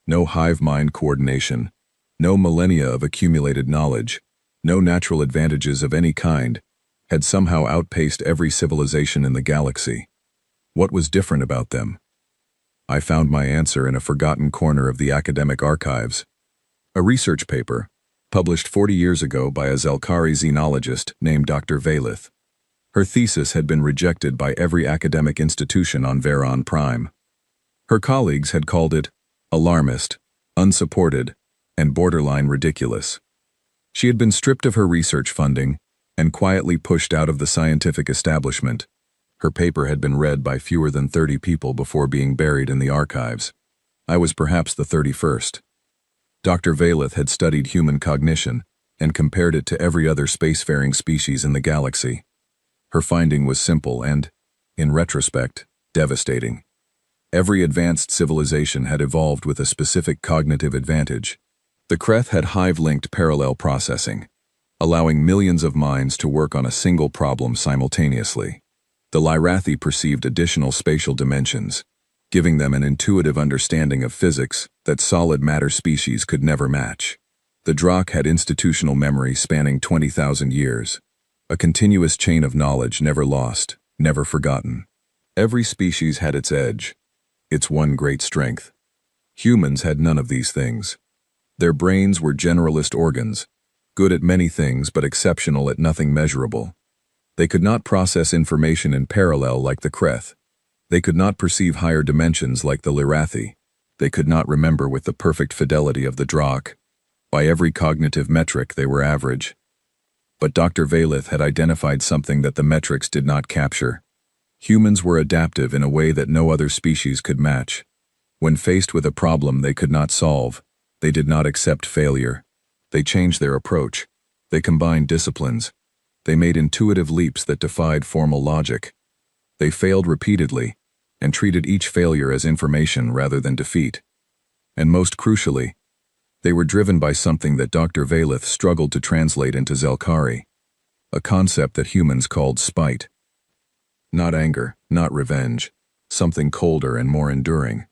no hive-mind coordination, no millennia of accumulated knowledge, no natural advantages of any kind, had somehow outpaced every civilization in the galaxy. What was different about them? I found my answer in a forgotten corner of the academic archives. A research paper, published 40 years ago by a Zelkari xenologist named Dr. Valith. Her thesis had been rejected by every academic institution on Veron Prime. Her colleagues had called it alarmist, unsupported, and borderline ridiculous. She had been stripped of her research funding and quietly pushed out of the scientific establishment. Her paper had been read by fewer than 30 people before being buried in the archives. I was perhaps the 31st. Dr. Valith had studied human cognition and compared it to every other spacefaring species in the galaxy. Her finding was simple and, in retrospect, devastating. Every advanced civilization had evolved with a specific cognitive advantage. The Kreth had hive-linked parallel processing, allowing millions of minds to work on a single problem simultaneously. The Lyrathi perceived additional spatial dimensions, giving them an intuitive understanding of physics that solid matter species could never match. The Drakh had institutional memory spanning 20,000 years, a continuous chain of knowledge never lost, never forgotten. Every species had its edge, its one great strength. Humans had none of these things. Their brains were generalist organs, good at many things but exceptional at nothing measurable. They could not process information in parallel like the Kreth. They could not perceive higher dimensions like the Lyrathi. They could not remember with the perfect fidelity of the Drakh. By every cognitive metric, they were average. But Dr. Valith had identified something that the metrics did not capture. Humans were adaptive in a way that no other species could match. When faced with a problem they could not solve, they did not accept failure. They changed their approach. They combined disciplines. They made intuitive leaps that defied formal logic. They failed repeatedly and treated each failure as information rather than defeat. And most crucially, they were driven by something that Dr. Valith struggled to translate into Zelkari, a concept that humans called spite. Not anger, not revenge, something colder and more enduring.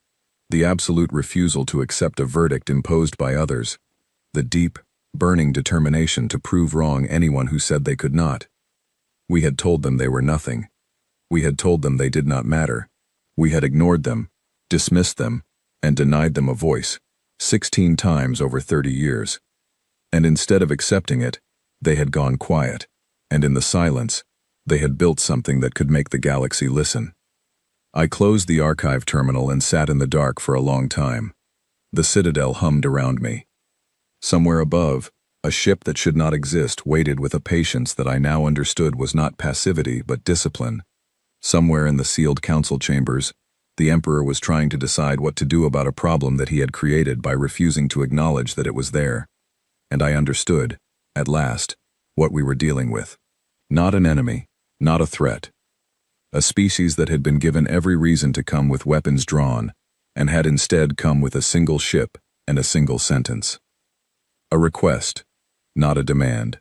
The absolute refusal to accept a verdict imposed by others. The deep, burning determination to prove wrong anyone who said they could not. We had told them they were nothing. We had told them they did not matter. We had ignored them, dismissed them, and denied them a voice, 16 times over 30 years. And instead of accepting it, they had gone quiet, and in the silence, they had built something that could make the galaxy listen. I closed the archive terminal and sat in the dark for a long time. The citadel hummed around me. Somewhere above, A ship that should not exist waited with a patience that I now understood was not passivity but discipline. Somewhere in the sealed council chambers, the Emperor was trying to decide what to do about a problem that he had created by refusing to acknowledge that it was there. And I understood, at last, what we were dealing with. Not an enemy, not a threat. A species that had been given every reason to come with weapons drawn, and had instead come with a single ship and a single sentence. A request, not a demand.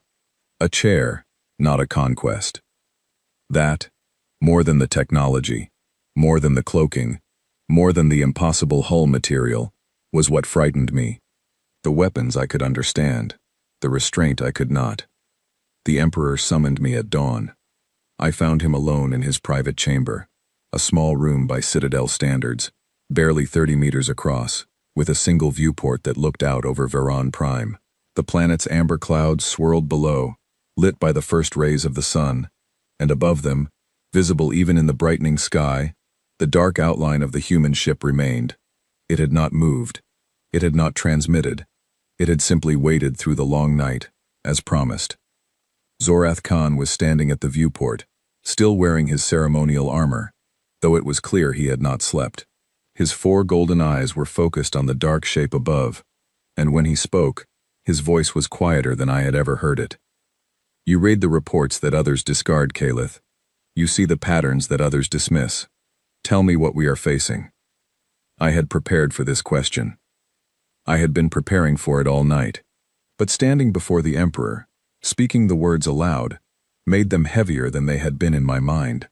A chair, not a conquest. That, more than the technology, more than the cloaking, more than the impossible hull material, was what frightened me. The weapons I could understand, the restraint I could not. The Emperor summoned me at dawn. I found him alone in his private chamber, a small room by Citadel standards, barely 30 meters across, with a single viewport that looked out over Veron Prime. The planet's amber clouds swirled below, lit by the first rays of the sun, and above them, visible even in the brightening sky, the dark outline of the human ship remained. It had not moved. It had not transmitted. It had simply waited through the long night, as promised. Zorath Khan was standing at the viewport, still wearing his ceremonial armor, though it was clear he had not slept. His 4 golden eyes were focused on the dark shape above, and when he spoke, his voice was quieter than I had ever heard it. You read the reports that others discard, Calith. You see the patterns that others dismiss. Tell me what we are facing. I had prepared for this question. I had been preparing for it all night, but standing before the Emperor, speaking the words aloud, made them heavier than they had been in my mind.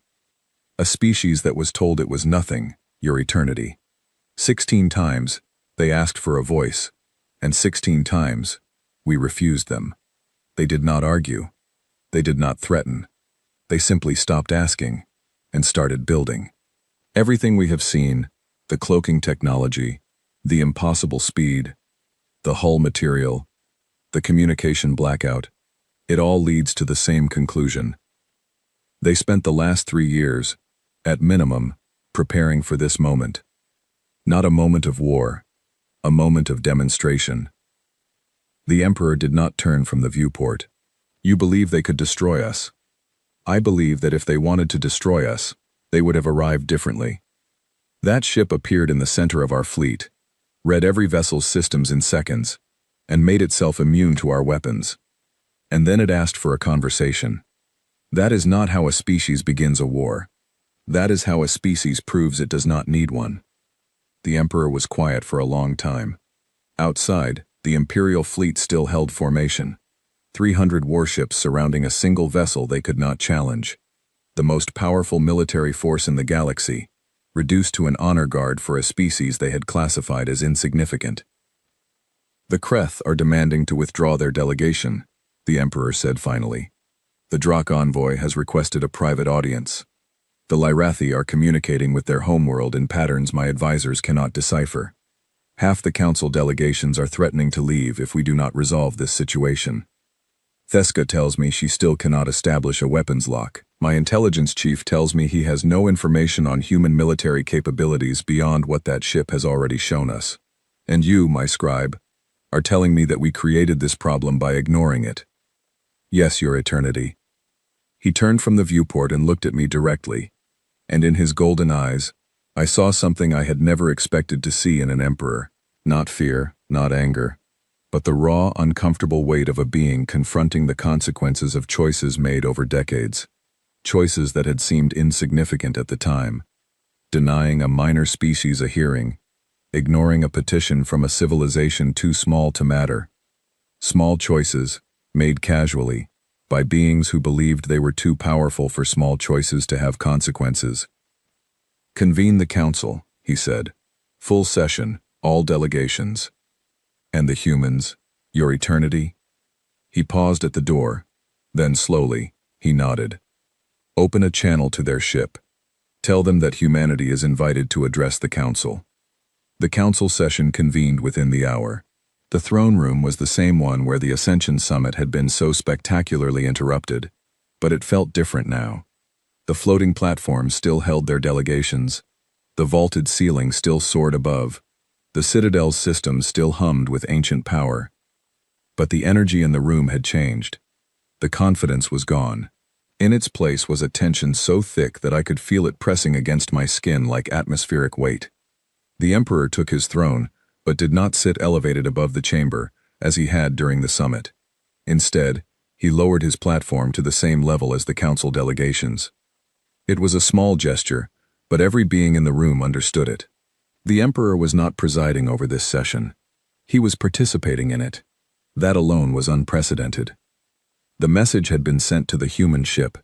A species that was told it was nothing, your eternity. 16 times, they asked for a voice, and 16 times, we refused them. They did not argue. They did not threaten. They simply stopped asking, and started building. Everything we have seen, the cloaking technology, the impossible speed, the hull material, the communication blackout, it all leads to the same conclusion. They spent the last 3 years, at minimum, preparing for this moment. Not a moment of war, a moment of demonstration. The Emperor did not turn from the viewport. You believe they could destroy us. I believe that if they wanted to destroy us, they would have arrived differently. That ship appeared in the center of our fleet, read every vessel's systems in seconds, and made itself immune to our weapons. And then it asked for a conversation. That is not how a species begins a war. That is how a species proves it does not need one. The Emperor was quiet for a long time. Outside, the Imperial fleet still held formation. 300 warships surrounding a single vessel they could not challenge. The most powerful military force in the galaxy, reduced to an honor guard for a species they had classified as insignificant. The Kreth are demanding to withdraw their delegation, the Emperor said finally. The Drakh envoy has requested a private audience. The Lyrathi are communicating with their homeworld in patterns my advisors cannot decipher. Half the council delegations are threatening to leave if we do not resolve this situation. Theska tells me she still cannot establish a weapons lock. My intelligence chief tells me he has no information on human military capabilities beyond what that ship has already shown us. And you, my scribe, are telling me that we created this problem by ignoring it. Yes, your eternity. He turned from the viewport and looked at me directly, and in his golden eyes, I saw something I had never expected to see in an emperor. Not fear, not anger, but the raw, uncomfortable weight of a being confronting the consequences of choices made over decades. Choices that had seemed insignificant at the time. Denying a minor species a hearing, ignoring a petition from a civilization too small to matter. Small choices, made casually, by beings who believed they were too powerful for small choices to have consequences. Convene the council, he said. Full session, all delegations. And the humans, your eternity? He paused at the door, then slowly, he nodded. Open a channel to their ship. Tell them that humanity is invited to address the council. The council session convened within the hour. The throne room was the same one where the Ascension Summit had been so spectacularly interrupted, but it felt different now. The floating platforms still held their delegations. The vaulted ceiling still soared above. The Citadel's systems still hummed with ancient power. But the energy in the room had changed. The confidence was gone. In its place was a tension so thick that I could feel it pressing against my skin like atmospheric weight. The Emperor took his throne, but did not sit elevated above the chamber, as he had during the summit. Instead, he lowered his platform to the same level as the council delegations. It was a small gesture, but every being in the room understood it. The Emperor was not presiding over this session. He was participating in it. That alone was unprecedented. The message had been sent to the human ship.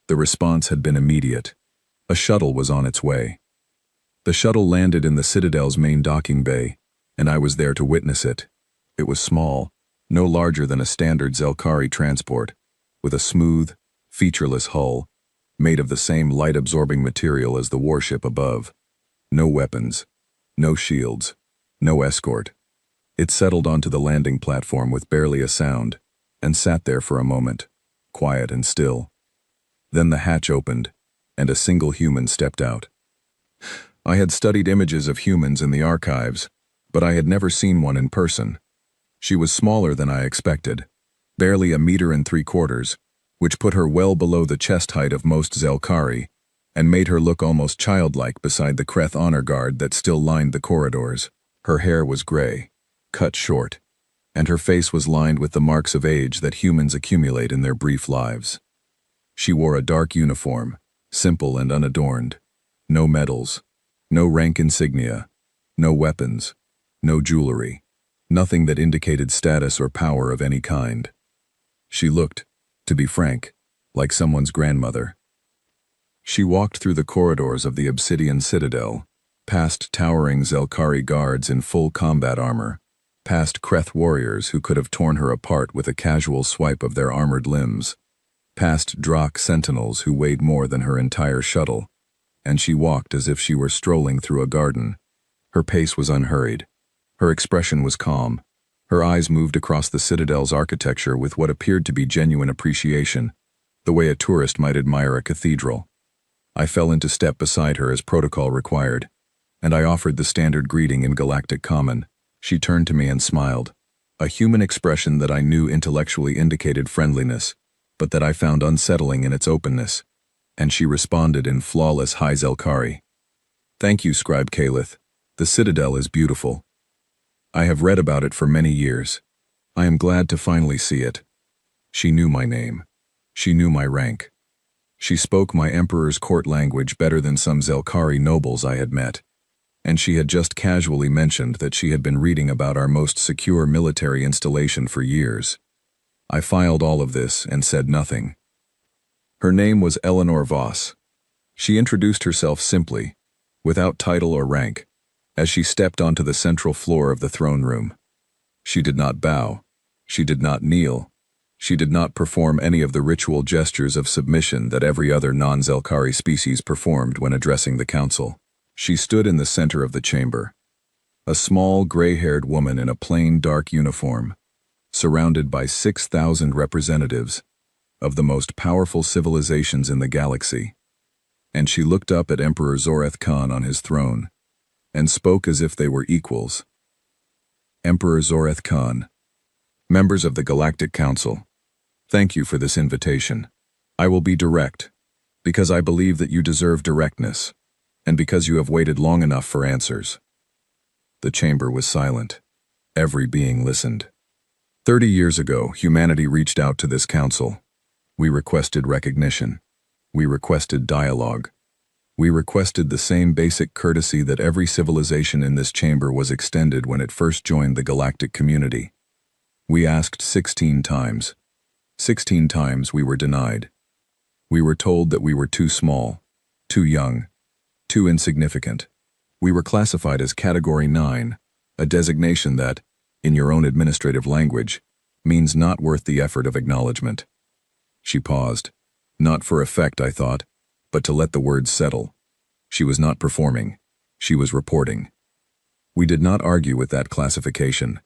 The response had been immediate. A shuttle was on its way. The shuttle landed in the Citadel's main docking bay, and I was there to witness it. It was small, no larger than a standard Zelkari transport, with a smooth, featureless hull, made of the same light-absorbing material as the warship above. No weapons, no shields, no escort. It settled onto the landing platform with barely a sound, and sat there for a moment, quiet and still. Then the hatch opened, and a single human stepped out. I had studied images of humans in the archives, but I had never seen one in person. She was smaller than I expected, barely 1.75 meters, which put her well below the chest height of most Zelkari, and made her look almost childlike beside the Kreth honor guard that still lined the corridors. Her hair was gray, cut short, and her face was lined with the marks of age that humans accumulate in their brief lives. She wore a dark uniform, simple and unadorned. No medals, no rank insignia, no weapons, no jewelry, nothing that indicated status or power of any kind. She looked, to be frank, like someone's grandmother. She walked through the corridors of the Obsidian Citadel, past towering Zelkari guards in full combat armor, past Kreth warriors who could have torn her apart with a casual swipe of their armored limbs, past Drakh sentinels who weighed more than her entire shuttle, and she walked as if she were strolling through a garden. Her pace was unhurried. Her expression was calm. Her eyes moved across the Citadel's architecture with what appeared to be genuine appreciation, the way a tourist might admire a cathedral. I fell into step beside her as protocol required, and I offered the standard greeting in Galactic Common. She turned to me and smiled, a human expression that I knew intellectually indicated friendliness, but that I found unsettling in its openness, and she responded in flawless High Zelkari. "Thank you, Scribe Calith. The Citadel is beautiful. I have read about it for many years. I am glad to finally see it." She knew my name. She knew my rank. She spoke my Emperor's court language better than some Zelkari nobles I had met, and she had just casually mentioned that she had been reading about our most secure military installation for years. I filed all of this and said nothing. Her name was Eleanor Voss. She introduced herself simply, without title or rank, as she stepped onto the central floor of the throne room. She did not bow. She did not kneel. She did not perform any of the ritual gestures of submission that every other non-Zelkari species performed when addressing the council. She stood in the center of the chamber, a small, gray-haired woman in a plain, dark uniform, surrounded by 6,000 representatives of the most powerful civilizations in the galaxy. And she looked up at Emperor Zoreth Khan on his throne, and spoke as if they were equals. "Emperor Zoreth Khan, members of the Galactic Council, thank you for this invitation. I will be direct, because I believe that you deserve directness, and because you have waited long enough for answers." The chamber was silent. Every being listened. 30 years ago, humanity reached out to this council. We requested recognition. We requested dialogue. We requested the same basic courtesy that every civilization in this chamber was extended when it first joined the galactic community. We asked 16 times. 16 times we were denied. We were told that we were too small, too young, too insignificant. We were classified as Category 9, a designation that, in your own administrative language, means not worth the effort of acknowledgement. She paused. Not for effect, I thought, but to let the words settle. She was not performing. She was reporting. We did not argue with that classification.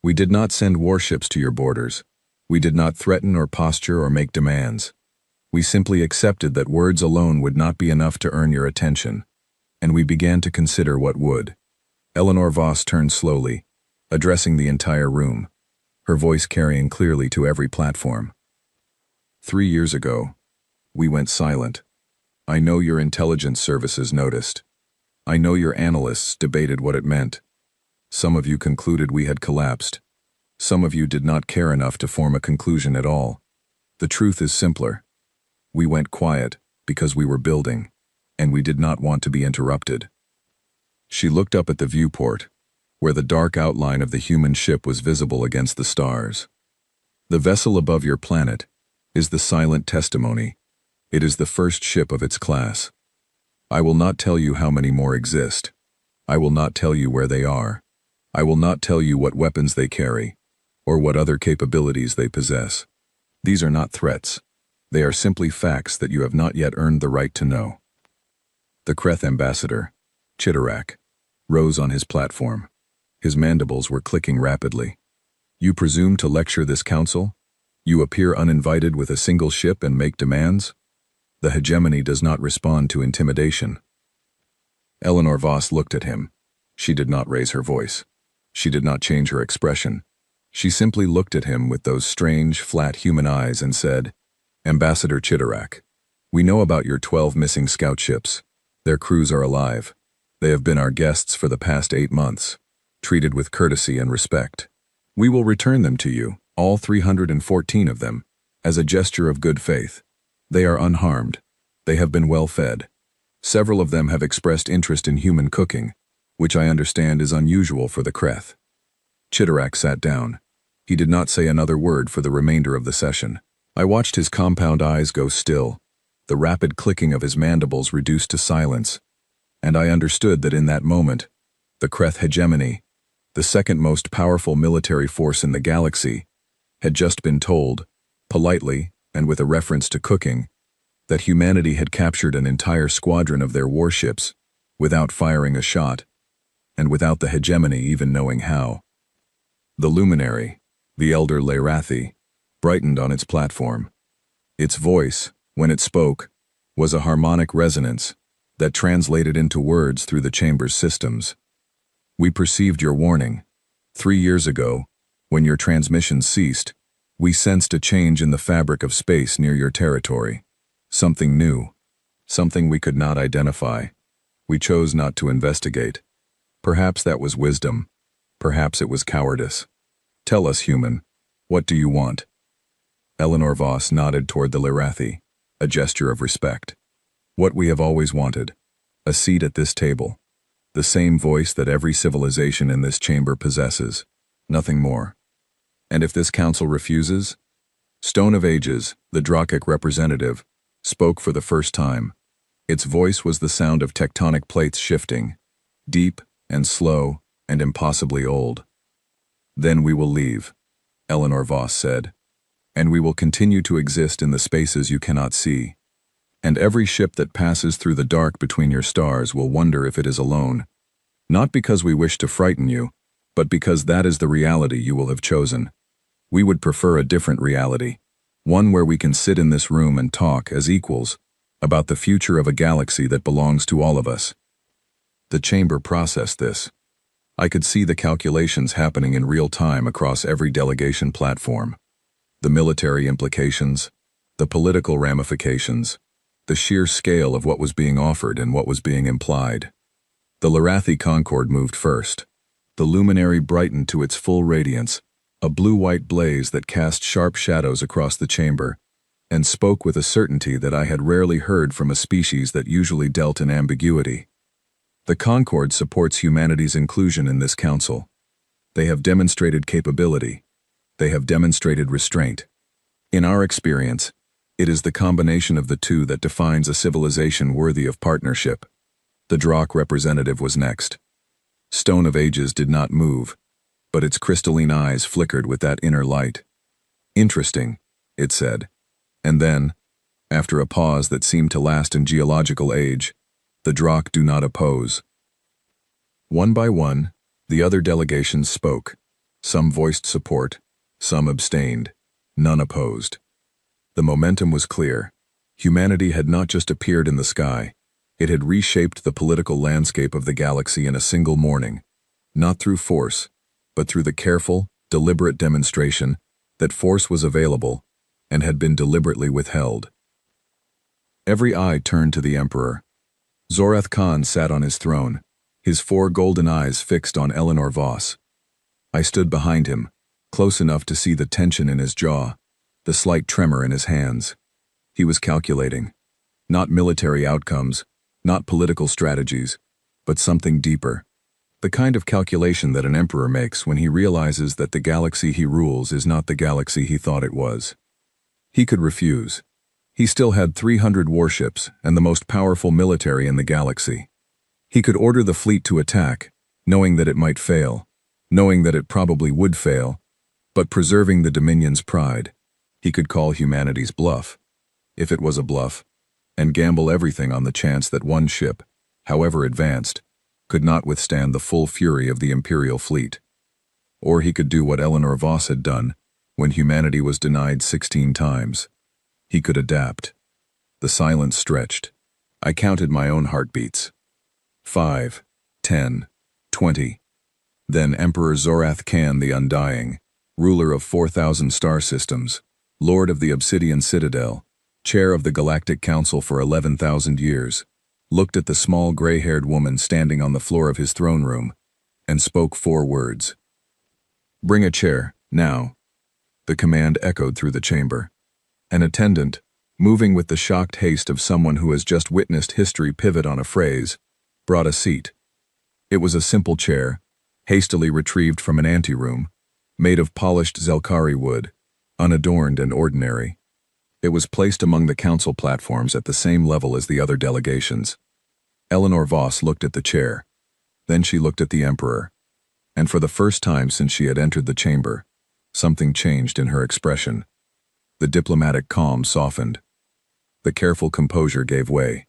We did not send warships to your borders. We did not threaten or posture or make demands. We simply accepted that words alone would not be enough to earn your attention, and we began to consider what would. Eleanor Voss turned slowly, addressing the entire room. her voice carrying clearly to every platform. 3 years ago, we went silent. I know your intelligence services noticed. I know your analysts debated what it meant. Some of you concluded we had collapsed. Some of you did not care enough to form a conclusion at all. The truth is simpler. We went quiet because we were building, and we did not want to be interrupted. She looked up at the viewport, where the dark outline of the human ship was visible against the stars. The vessel above your planet is the silent testimony. It is the first ship of its class. I will not tell you how many more exist. I will not tell you where they are. I will not tell you what weapons they carry, or what other capabilities they possess. These are not threats. They are simply facts that you have not yet earned the right to know. The Kreth ambassador, Chitarak, rose on his platform. His mandibles were clicking rapidly. You presume to lecture this council? You appear uninvited with a single ship and make demands? The hegemony does not respond to intimidation. Eleanor Voss looked at him. She did not raise her voice. She did not change her expression. She simply looked at him with those strange, flat human eyes and said, Ambassador Chitarak, we know about your 12 missing scout ships. Their crews are alive. They have been our guests for the past 8 months, treated with courtesy and respect. We will return them to you, all 314 of them, as a gesture of good faith. They are unharmed. They have been well fed. Several of them have expressed interest in human cooking, which I understand is unusual for the Kreth. Chitarak sat down. He did not say another word for the remainder of the session. I watched his compound eyes go still, the rapid clicking of his mandibles reduced to silence, and I understood that in that moment, the Kreth hegemony, the second most powerful military force in the galaxy, had just been told, politely and with a reference to cooking, that humanity had captured an entire squadron of their warships without firing a shot, and without the hegemony even knowing how. The luminary, the elder Lerathi, brightened on its platform. Its voice, when it spoke, was a harmonic resonance that translated into words through the chamber's systems. We perceived your warning. 3 years ago, when your transmissions ceased, we sensed a change in the fabric of space near your territory. Something new. Something we could not identify. We chose not to investigate. Perhaps that was wisdom. Perhaps it was cowardice. Tell us, human, what do you want? Eleanor Voss nodded toward the Lerathi, a gesture of respect. What we have always wanted. A seat at this table. The same voice that every civilization in this chamber possesses. Nothing more. And if this council refuses? Stone of Ages, the Drakic representative, spoke for the first time. Its voice was the sound of tectonic plates shifting, deep and slow and impossibly old. Then we will leave, Eleanor Voss said, and we will continue to exist in the spaces you cannot see. And every ship that passes through the dark between your stars will wonder if it is alone. Not because we wish to frighten you, but because that is the reality you will have chosen. We would prefer a different reality, one where we can sit in this room and talk as equals about the future of a galaxy that belongs to all of us. The chamber processed this. I could see the calculations happening in real time across every delegation platform. The military implications, the political ramifications, the sheer scale of what was being offered and what was being implied. The Lerathi Concord moved first. The luminary brightened to its full radiance, a blue-white blaze that cast sharp shadows across the chamber, and spoke with a certainty that I had rarely heard from a species that usually dealt in ambiguity. The Concord supports humanity's inclusion in this council. They have demonstrated capability. They have demonstrated restraint. In our experience, it is the combination of the two that defines a civilization worthy of partnership. The Drak representative was next. Stone of Ages did not move, but its crystalline eyes flickered with that inner light. Interesting, it said. And then, after a pause that seemed to last in geological age, the Drak do not oppose. One by one, the other delegations spoke. Some voiced support, some abstained, none opposed. The momentum was clear. Humanity had not just appeared in the sky, it had reshaped the political landscape of the galaxy in a single morning, not through force, but through the careful, deliberate demonstration that force was available and had been deliberately withheld. Every eye turned to the Emperor. Zorath Khan sat on his throne, his 4 golden eyes fixed on Eleanor Voss. I stood behind him, close enough to see the tension in his jaw, the slight tremor in his hands. He was calculating. Not military outcomes, not political strategies, but something deeper. The kind of calculation that an emperor makes when he realizes that the galaxy he rules is not the galaxy he thought it was. He could refuse. He still had 300 warships and the most powerful military in the galaxy. He could order the fleet to attack, knowing that it might fail, knowing that it probably would fail, but preserving the Dominion's pride. He could call humanity's bluff, if it was a bluff, and gamble everything on the chance that one ship, however advanced, could not withstand the full fury of the Imperial fleet. Or he could do what Eleanor Voss had done when humanity was denied 16 times. He could adapt. The silence stretched. I counted my own heartbeats. 5, 10, 20. Then Emperor Zorath Khan the Undying, ruler of 4,000 star systems, lord of the Obsidian Citadel, chair of the Galactic Council for 11,000 years, looked at the small gray-haired woman standing on the floor of his throne room, and spoke 4 words. "Bring a chair, now." The command echoed through the chamber. An attendant, moving with the shocked haste of someone who has just witnessed history pivot on a phrase, brought a seat. It was a simple chair, hastily retrieved from an anteroom, made of polished Zelkari wood, unadorned and ordinary. It was placed among the council platforms at the same level as the other delegations. Eleanor Voss looked at the chair. Then she looked at the Emperor. And for the first time since she had entered the chamber, something changed in her expression. The diplomatic calm softened. The careful composure gave way,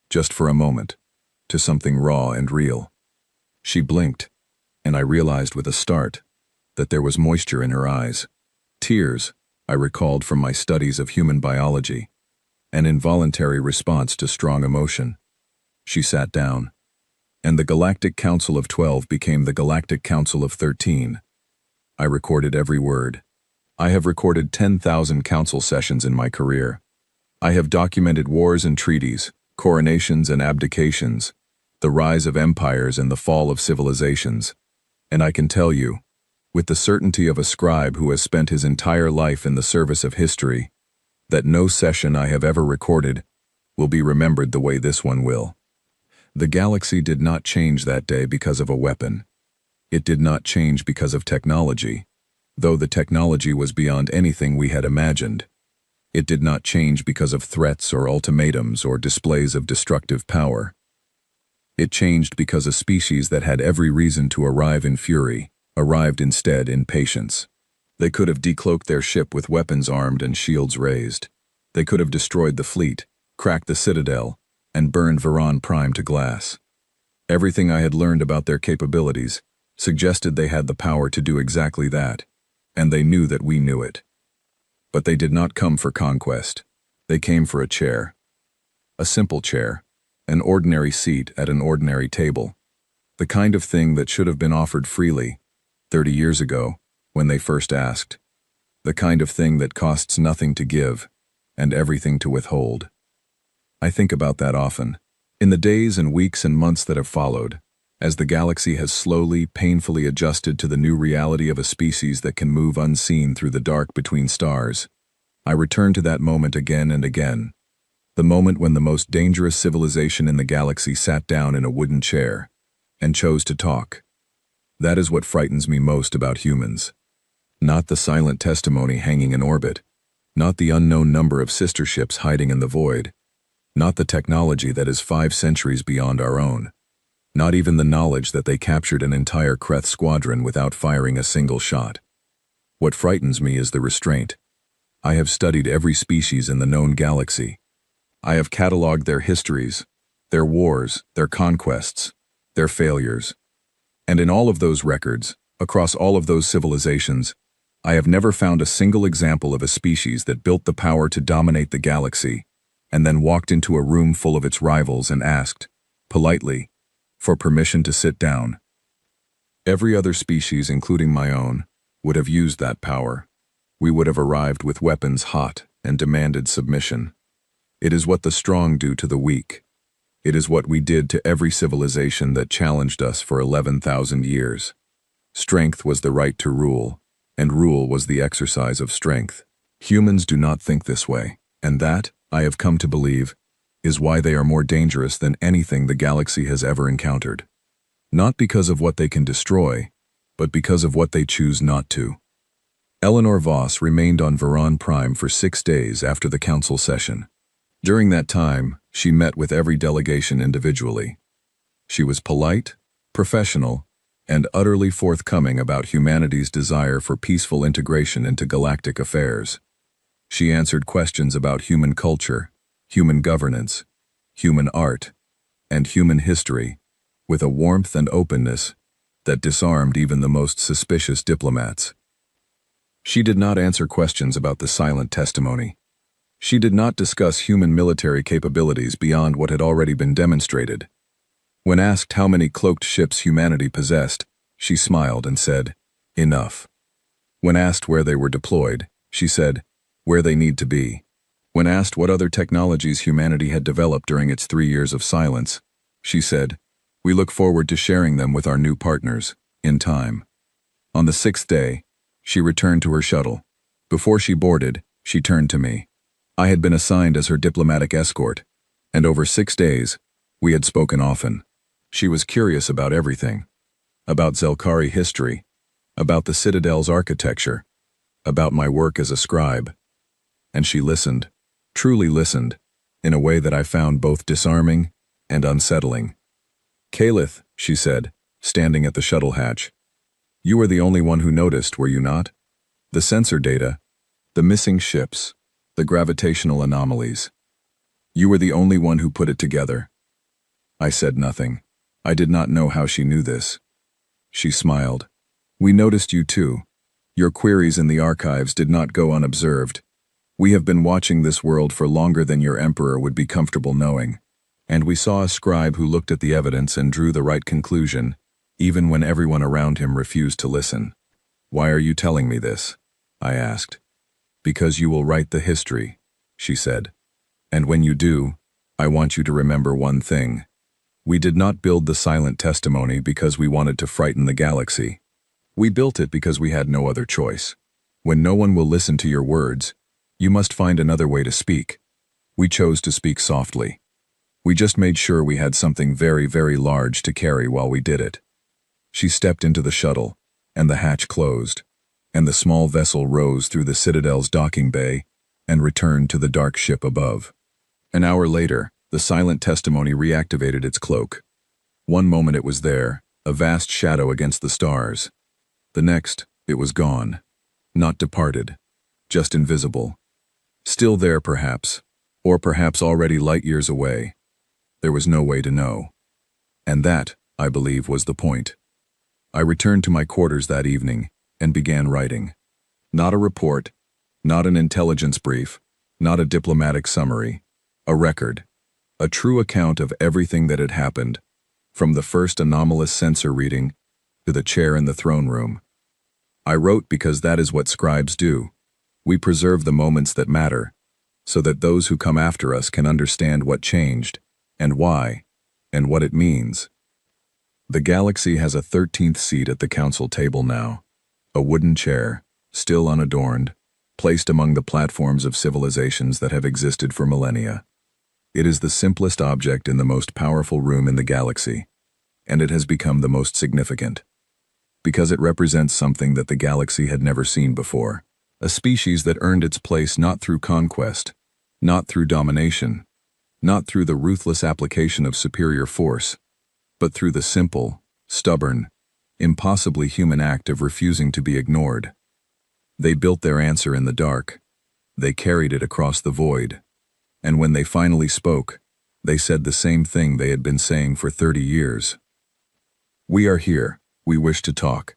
just for a moment, to something raw and real. She blinked, and I realized with a start that there was moisture in her eyes. Tears, I recalled from my studies of human biology, an involuntary response to strong emotion. She sat down, and the Galactic Council of 12 became the Galactic Council of 13. I recorded every word. I have recorded 10,000 council sessions in my career. I have documented wars and treaties, coronations and abdications, the rise of empires and the fall of civilizations. And I can tell you, with the certainty of a scribe who has spent his entire life in the service of history, that no session I have ever recorded will be remembered the way this one will. The galaxy did not change that day because of a weapon. It did not change because of technology, though the technology was beyond anything we had imagined. It did not change because of threats or ultimatums or displays of destructive power. It changed because a species that had every reason to arrive in fury arrived instead in patience. They could have decloaked their ship with weapons armed and shields raised. They could have destroyed the fleet, cracked the Citadel, and burned Veron Prime to glass. Everything I had learned about their capabilities suggested they had the power to do exactly that, and they knew that we knew it. But they did not come for conquest. They came for a chair. A simple chair, an ordinary seat at an ordinary table. The kind of thing that should have been offered freely 30 years ago, when they first asked. The kind of thing that costs nothing to give and everything to withhold. I think about that often, in the days and weeks and months that have followed, as the galaxy has slowly, painfully adjusted to the new reality of a species that can move unseen through the dark between stars. I return to that moment again and again, the moment when the most dangerous civilization in the galaxy sat down in a wooden chair and chose to talk. That is what frightens me most about humans. Not the silent testimony hanging in orbit, not the unknown number of sister ships hiding in the void, not the technology that is 5 centuries beyond our own, not even the knowledge that they captured an entire Kreth squadron without firing a single shot. What frightens me is the restraint. I have studied every species in the known galaxy. I have cataloged their histories, their wars, their conquests, their failures. And in all of those records, across all of those civilizations, I have never found a single example of a species that built the power to dominate the galaxy and then walked into a room full of its rivals and asked, politely, for permission to sit down. Every other species, including my own, would have used that power. We would have arrived with weapons hot and demanded submission. It is what the strong do to the weak. It is what we did to every civilization that challenged us for 11,000 years. Strength was the right to rule, and rule was the exercise of strength. Humans do not think this way, and that, I have come to believe, is why they are more dangerous than anything the galaxy has ever encountered. Not because of what they can destroy, but because of what they choose not to. Eleanor Voss remained on Veron Prime for 6 days after the council session. During that time, she met with every delegation individually. She was polite, professional, and utterly forthcoming about humanity's desire for peaceful integration into galactic affairs. She answered questions about human culture, human governance, human art, and human history with a warmth and openness that disarmed even the most suspicious diplomats. She did not answer questions about the silent testimony. She did not discuss human military capabilities beyond what had already been demonstrated. When asked how many cloaked ships humanity possessed, she smiled and said, "Enough." When asked where they were deployed, she said, "Where they need to be." When asked what other technologies humanity had developed during its 3 years of silence, she said, "We look forward to sharing them with our new partners, in time." On the 6th day, she returned to her shuttle. Before she boarded, she turned to me. I had been assigned as her diplomatic escort, and over 6 days, we had spoken often. She was curious about everything. About Zelkari history, about the Citadel's architecture, about my work as a scribe. And she listened, truly listened, in a way that I found both disarming and unsettling. "Calith," she said, standing at the shuttle hatch. "You were the only one who noticed, were you not? The sensor data, the missing ships, the gravitational anomalies. You were the only one who put it together." I said nothing. I did not know how she knew this. She smiled. "We noticed you too. Your queries in the archives did not go unobserved. We have been watching this world for longer than your emperor would be comfortable knowing. And we saw a scribe who looked at the evidence and drew the right conclusion, even when everyone around him refused to listen." "Why are you telling me this?" I asked. "Because you will write the history," she said. "And when you do, I want you to remember one thing. We did not build the silent testimony because we wanted to frighten the galaxy. We built it because we had no other choice. When no one will listen to your words, you must find another way to speak. We chose to speak softly. We just made sure we had something very, very large to carry while we did it." She stepped into the shuttle, and the hatch closed, and the small vessel rose through the Citadel's docking bay and returned to the dark ship above. An hour later, the silent testimony reactivated its cloak. One moment it was there, a vast shadow against the stars. The next, it was gone. Not departed, just invisible. Still there, perhaps, or perhaps already light years away. There was no way to know. And that, I believe, was the point. I returned to my quarters that evening and began writing. Not a report, not an intelligence brief, not a diplomatic summary. A record. A true account of everything that had happened, from the first anomalous sensor reading to the chair in the throne room. I wrote because that is what scribes do. We preserve the moments that matter, so that those who come after us can understand what changed, and why, and what it means. The galaxy has a 13th seat at the council table now. A wooden chair, still unadorned, placed among the platforms of civilizations that have existed for millennia. It is the simplest object in the most powerful room in the galaxy, and it has become the most significant. Because it represents something that the galaxy had never seen before. A species that earned its place not through conquest, not through domination, not through the ruthless application of superior force, but through the simple, stubborn, impossibly human act of refusing to be ignored. They built their answer in the dark. They carried it across the void. And when they finally spoke, they said the same thing they had been saying for 30 years. "We are here. We wish to talk."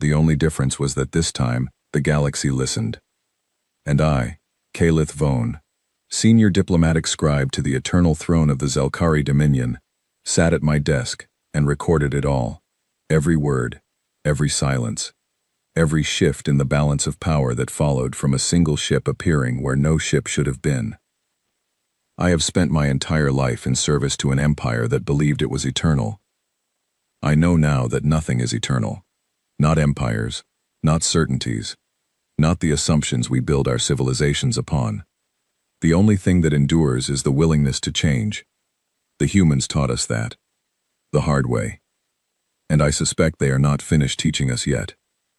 The only difference was that this time, the galaxy listened. And I, Calith Vone, senior diplomatic scribe to the eternal throne of the Zelkari Dominion, sat at my desk and recorded it all. Every word, every silence. every shift in the balance of power that followed from a single ship appearing where no ship should have been. I have spent my entire life in service to an empire that believed it was eternal. I know now that nothing is eternal. Not empires, not certainties, not the assumptions we build our civilizations upon. The only thing that endures is the willingness to change. The humans taught us that. The hard way. And I suspect they are not finished teaching us yet.